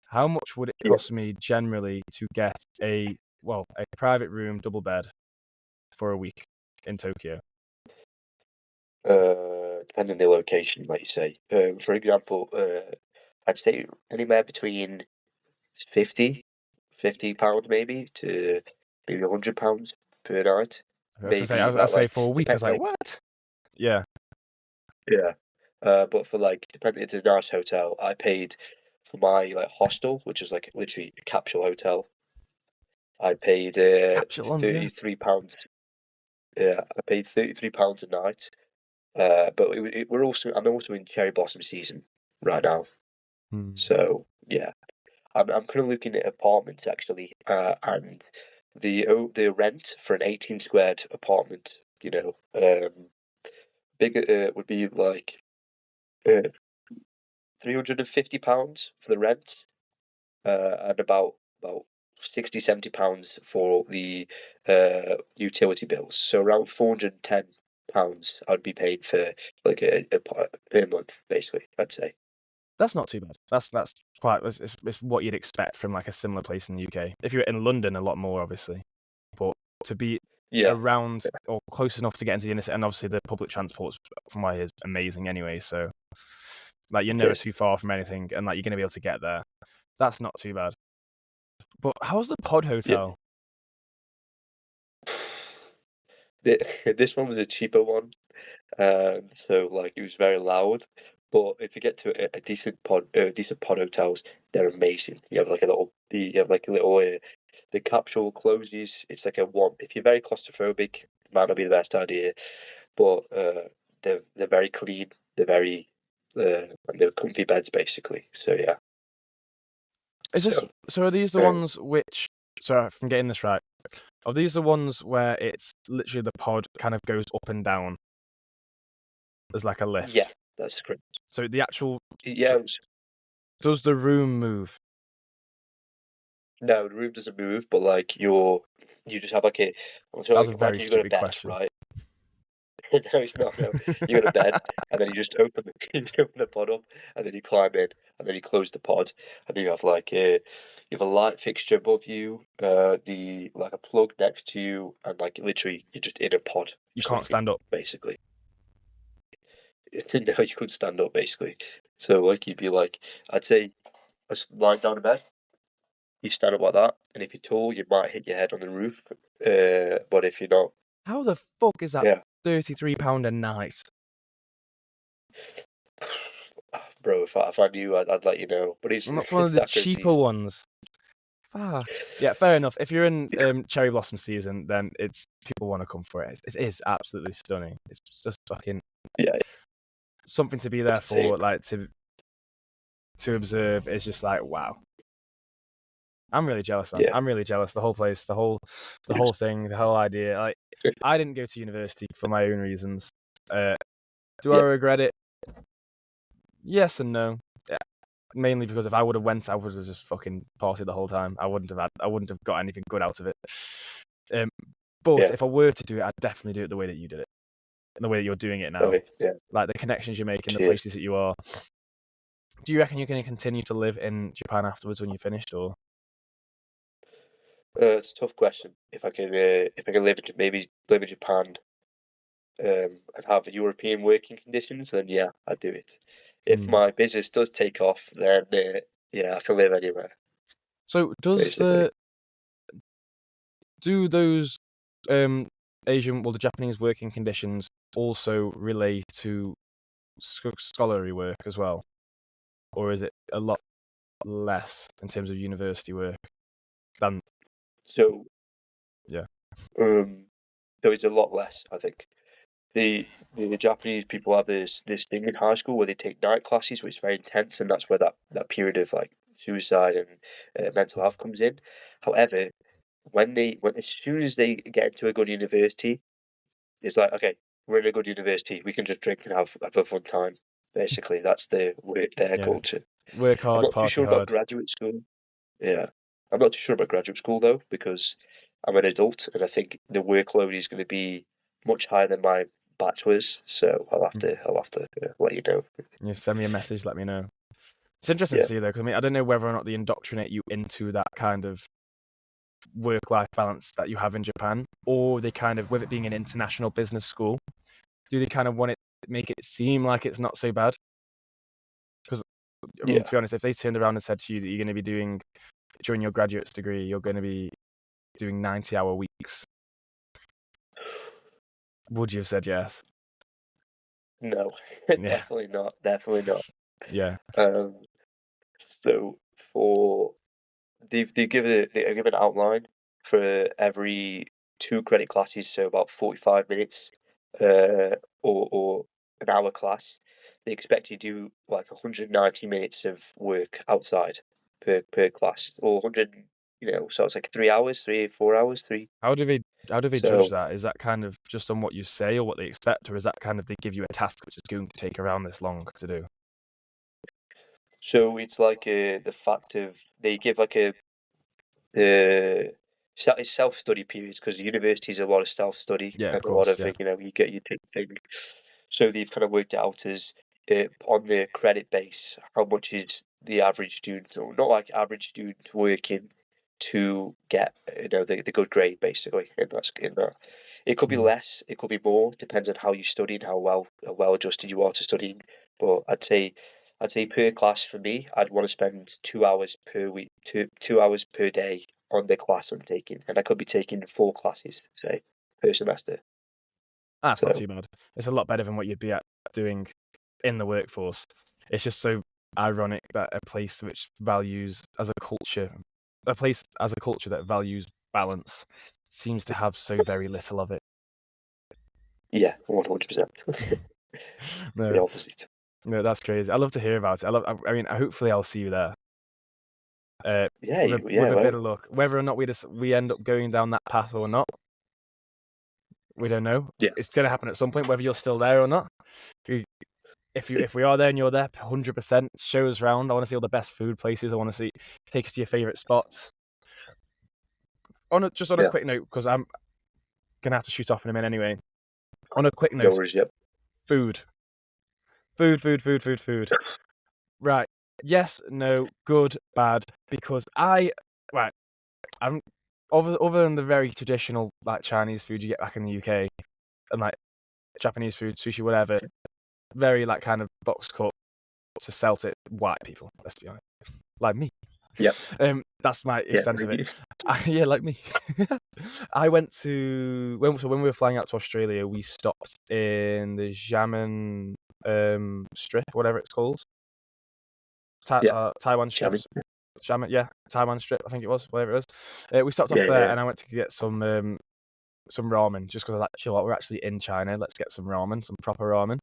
how much would it cost me generally to get a private room, double bed for a week in Tokyo? Depending on the location, like you say. For example, I'd say anywhere between £50 maybe to maybe £100 per night. I was say for a week. I was like, what? Yeah. Yeah. But for like, depending, it's a nice hotel. I paid for my like hostel, which is like literally a capsule hotel. I paid £33. Yeah, I paid £33 a night. But I'm also in cherry blossom season right now. So yeah, I'm kind of looking at apartments actually, and the rent for an 18 squared apartment, bigger would be like £350 for the rent, and about £60-70 for the utility bills. So around £410 I'd be paying for like a per month, basically. I'd say that's not too bad. That's quite it's what you'd expect from like a similar place in the UK. If you're in London, a lot more obviously, but to be around or close enough to get into the inner city, and obviously the public transport from where is amazing anyway. So like you're never too far from anything, and like you're gonna be able to get there. That's not too bad. But how's the pod hotel? This one was a cheaper one, so like it was very loud. But if you get to a decent pod hotels, they're amazing. You have like a little, the capsule closes. It's like a one. If you're very claustrophobic, it might not be the best idea. But they're very clean. They're very and they're comfy beds basically. So yeah. So are these the ones which? Sorry, if I'm getting this right. Are these the ones where it's literally the pod kind of goes up and down? There's like a lift. Yeah, that's correct. So the actual does the room move? No, the room doesn't move, but like you just have like a. That was a very stupid question, right? No, it's not. No, you go to bed, and then you just open the pod up, and then you climb in, and then you close the pod, and then you have like you have a light fixture above you, like a plug next to you, and like literally you're just in a pod. You can't stand up, basically. No, you couldn't stand up, basically. So like you'd be like, I'd say, just lying down in bed. You stand up like that, and if you're tall, you might hit your head on the roof. But if you're not, how the fuck is that £33 a night? Bro, if I knew, I'd let you know. But that's one of the cheaper ones. Fuck. Yeah, fair enough. If you're in cherry blossom season, then people want to come for it. It is absolutely stunning. It's just fucking something to be there for, like to observe. Is just like wow. I'm really jealous, man. I'm really jealous. The whole place, the whole thing, the whole idea. Like, I didn't go to university for my own reasons. Do I regret it? Yes and no. Yeah. Mainly because if I would have went, I would have just fucking partied the whole time. I wouldn't have got anything good out of it. But if I were to do it, I'd definitely do it the way that you did it, the way that you're doing it now. Okay, like the connections you're making, the places that you are. Do you reckon you're going to continue to live in Japan afterwards when you're finished, or? It's a tough question. If I can maybe live in Japan, and have European working conditions, then yeah, I'd do it. If my business does take off, then yeah, I can live anywhere. So Basically. do those the Japanese working conditions also relate to scholarly work as well, or is it a lot less in terms of university work than? So Yeah. So it's a lot less, I think. The Japanese people have this thing in high school where they take night classes, which is very intense, and that's where that period of like suicide and mental health comes in. However, when as soon as they get into a good university, it's like, okay, we're in a good university, we can just drink and have a fun time. Basically, that's their Yeah. culture. Work I'm hard, not too party sure about hard. graduate school. Yeah, I'm not too sure about graduate school though, because I'm an adult and I think the workload is going to be much higher than my bachelor's. So I'll have to let you know. You send me a message, let me know. It's interesting Yeah, to see though, because I mean, I don't know whether or not they indoctrinate you into that kind of work-life balance that you have in Japan, or they kind of, with it being an international business school, do they kind of want it make it seem like it's not so bad? Because I mean, yeah. to be honest, if they turned around and said to you that you're going to be doing during your graduate's degree, you're going to be doing 90-hour weeks, would you have said yes? No, Yeah, definitely not. Definitely not. yeah, So for they've given an outline for every two credit classes, so about 45 minutes, or an hour class. They expect you to do like 190 minutes of work outside per class, or 100. So it's like 3 hours, 4 hours, three. How do they judge So that? Is that kind of just on what you say or what they expect, or is that kind of they give you a task which is going to take around this long to do? so it's like the fact of they give like the it's self-study periods because the university is a lot of self-study Yeah, of and a lot course, of yeah. you take things. So they've kind of worked it out as on the credit base how much is the average student, or not like average student working to get the good grade basically in that. It could be less, it could be more, depends on how you study and how well adjusted you are to studying. But I'd say per class for me, I'd want to spend 2 hours per week, 2 hours per day on the class I'm taking, and I could be taking 4 classes, say, per semester. That's not So too bad. It's a lot better than what you'd be doing in the workforce. It's just so ironic that a place which values a place as a culture that values balance seems to have so very little of it. yeah, 100%. The No, opposite. no, that's crazy. I love to hear about it. I mean, hopefully I'll see you there. Yeah, With a bit well, of luck, whether or not we end up going down that path or not, we don't know. yeah, It's going to happen at some point, whether you're still there or not. If we are there and you're there, 100%, show us round. I want to see all the best food places. I want to take us to your favourite spots. On a yeah. quick note, because I'm gonna have to shoot off in a minute anyway. On a quick No note, worries, yep. food. Right. Yes, no, good, bad. Because I'm other than the very traditional like Chinese food you get back in the UK and like Japanese food, sushi, whatever, very like kind of box cut to sell to white people. Let's be honest, like me. Yep. That's my Yeah. extent of it. Yeah, like me. I went to when we were flying out to Australia, we stopped in the Xiamen strip, whatever it's called. Yeah. Taiwan Jamming. strips. Xiamen, yeah, Taiwan strip, I think it was, whatever it was. We stopped off Yeah, there, yeah. and I went to get some ramen, just because I was like, chill out, we're actually in China. Let's get some ramen, some proper ramen.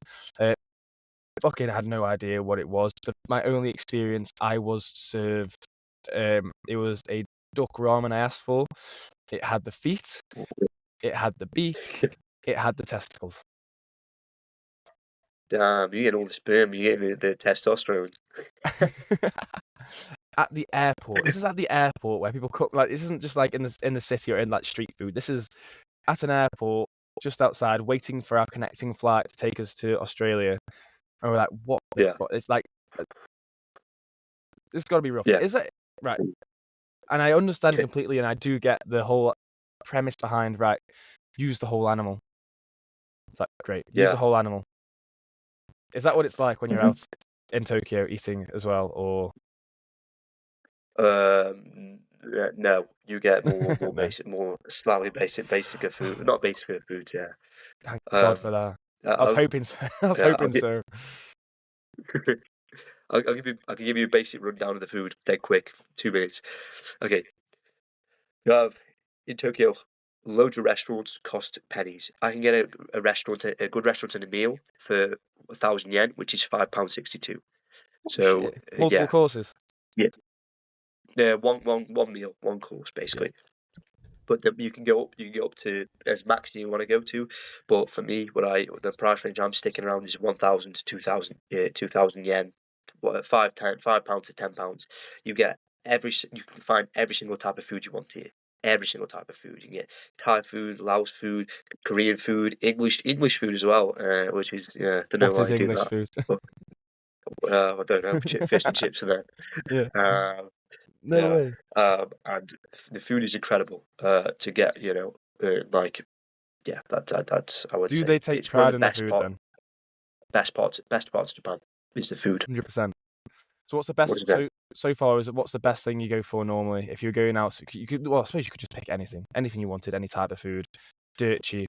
Fucking had no idea what it was. My only experience, I was served. It was a duck ramen I asked for. It had the feet, it had the beak, it had the testicles. Damn, you getting all the sperm, you getting the testosterone. At the airport. This is at the airport where people cook. Like, this isn't just like in the city or in like street food. This is at an airport just outside, waiting for our connecting flight to take us to Australia. And we're like, what the Yeah. fuck? It's like, it's got to be rough. Yeah. Is it right? And I understand Okay. completely, and I do get the whole premise behind, right, use the whole animal. It's like, great, use the Yeah. whole animal. Is that what it's like when you're Mhm. out in Tokyo eating as well, or No, you get more no? basic, more slightly basic food. Not basic food, yeah. Thank God for Um, that. I- I was I'll, hoping so. I was yeah, hoping so. I'll give you a basic rundown of the food, dead quick, 2 minutes. Okay, you have in Tokyo, loads of restaurants cost pennies. I can get a good restaurant and a meal for 1,000 yen, which is £5.62. Oh, So shit. Multiple yeah, courses. yeah, yeah, one meal, one course Yeah. basically. But then you can go up to as max as you want to go to. But for me, the price range I'm sticking around is 1,000 to 2,000 yen, £5 to £10. You get you can find every single type of food you want here. Every single type of food. You can get Thai food, Laos food, Korean food, English food as well, which is don't know What why is I do English that. food? But I don't know, fish and chips are there. Yeah. Um, No yeah, way. and the food is incredible. To get like yeah, that's I would Do say they take it's one of pride the in their food then? best parts of Japan is the food. 100%. So what's the What best is that? so far? What's the best thing you go for normally if you're going out? So you could, well, I suppose you could just pick anything you wanted, any type of food, dirt cheap,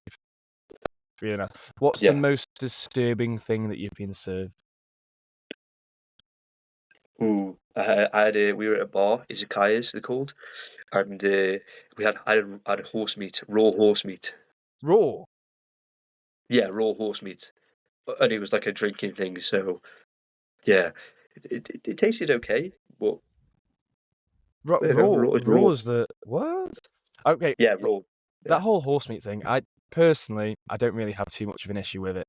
really nice. What's the Yeah. most disturbing thing that you've been served? Ooh, we were at a bar, izakayas they're called, and I had horse meat, raw horse meat. Raw, Yeah, raw horse meat, and it was like a drinking thing. So yeah, it tasted okay, but it's raw. raw is the what? Okay, Yeah, raw. that Yeah, whole horse meat thing. I don't really have too much of an issue with it,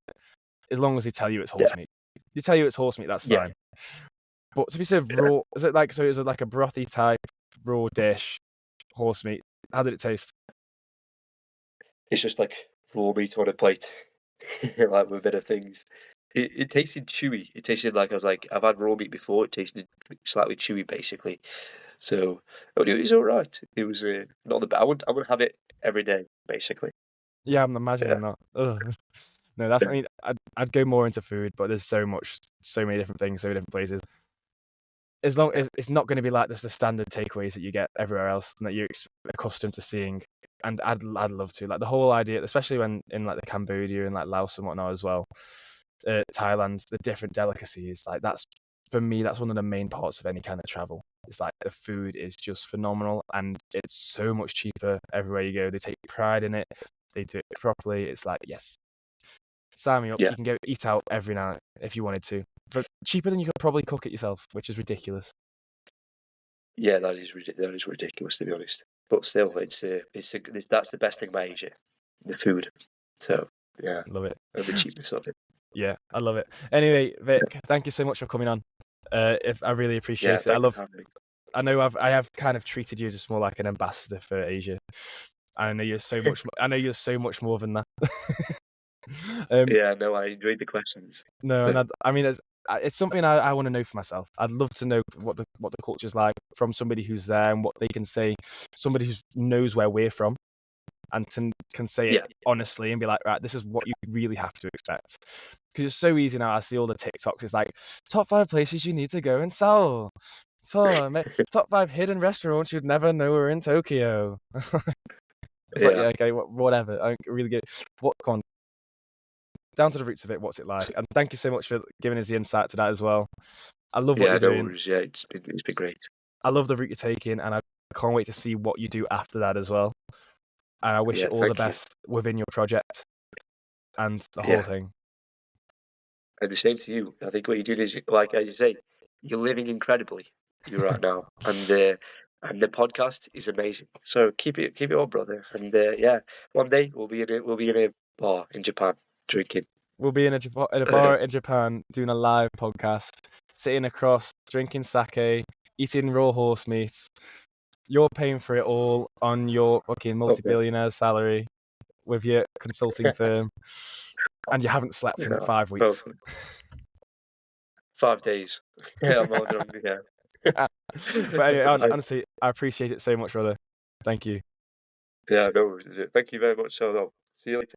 as long as they tell you it's yeah, horse meat. They tell you it's horse meat, that's yeah, fine. But to be served yeah. raw, is it like a brothy type raw dish, horse meat? How did it taste? It's just like raw meat on a plate, like with a bit of things. It tasted chewy. It tasted like I've had raw meat before. It tasted slightly chewy, basically. So it was all right. It was not the best. I wouldn't have it every day, basically. Yeah, I'm Yeah, imagining that. Ugh. No, that's. I yeah, mean, I'd go more into food, but there's so many different things, so many different places. As long yeah, as it's not going to be like the standard takeaways that you get everywhere else and that you're accustomed to seeing. And I'd love to like the whole idea, especially when in like the Cambodia and like Laos and whatnot as well, Thailand, the different delicacies. Like that's for me, that's one of the main parts of any kind of travel. It's like the food is just phenomenal and it's so much cheaper everywhere you go. They take pride in it. They do it properly. It's like yes, sign me up. yeah. You can go eat out every night if you wanted to, for cheaper than you could probably cook it yourself, which is ridiculous. Yeah, that is ridiculous to be honest. But still, that's the best thing about Asia, the food. So yeah, Love it. and the cheapness of it. Yeah, I love it. Anyway, Vic, thank you so much for coming on. If I really Yeah, appreciate it. thank you for having me. I know I have kind of treated you just more like an ambassador for Asia. I know you're so much. I know you're so much more than that. Yeah, no, I enjoyed the questions. No, and Yeah, I mean it's something I want to know for myself. I'd love to know what the culture's like from somebody who's there and what they can say. Somebody who knows where we're from and can say yeah, it honestly and be like, right, this is what you really have to expect. Because it's so easy now. I see all the TikToks. It's like top 5 places you need to go in Seoul. Top 5 hidden restaurants you'd never know are in Tokyo. It's like, yeah. yeah, okay, whatever. I really get what. Come on, down to the roots of it. What's it like? And thank you so much for giving us the insight to that as well. I love what Yeah, you're no doing. worries. Yeah, it's been great. I love the route you're taking, and I can't wait to see what you do after that as well. And I wish Yeah, you all the thank you. best within your project and the whole Yeah, thing. and the same to you. I think what you're doing is, like as you say, you're living incredibly. You right now, and the podcast is amazing. So keep it up, brother. And yeah, one day we'll be in a bar in Japan drinking. We'll be in a bar in Japan doing a live podcast, sitting across, drinking sake, eating raw horse meat. You're paying for it all on your fucking Okay. multi-billionaire salary with your consulting firm, and you haven't slept in Yeah, 5 weeks. hopefully. 5 days. Yeah, I'm old enough, yeah. But anyway, honestly, I appreciate it so much, brother. Thank you. Yeah, no, thank you very much. So, see you later.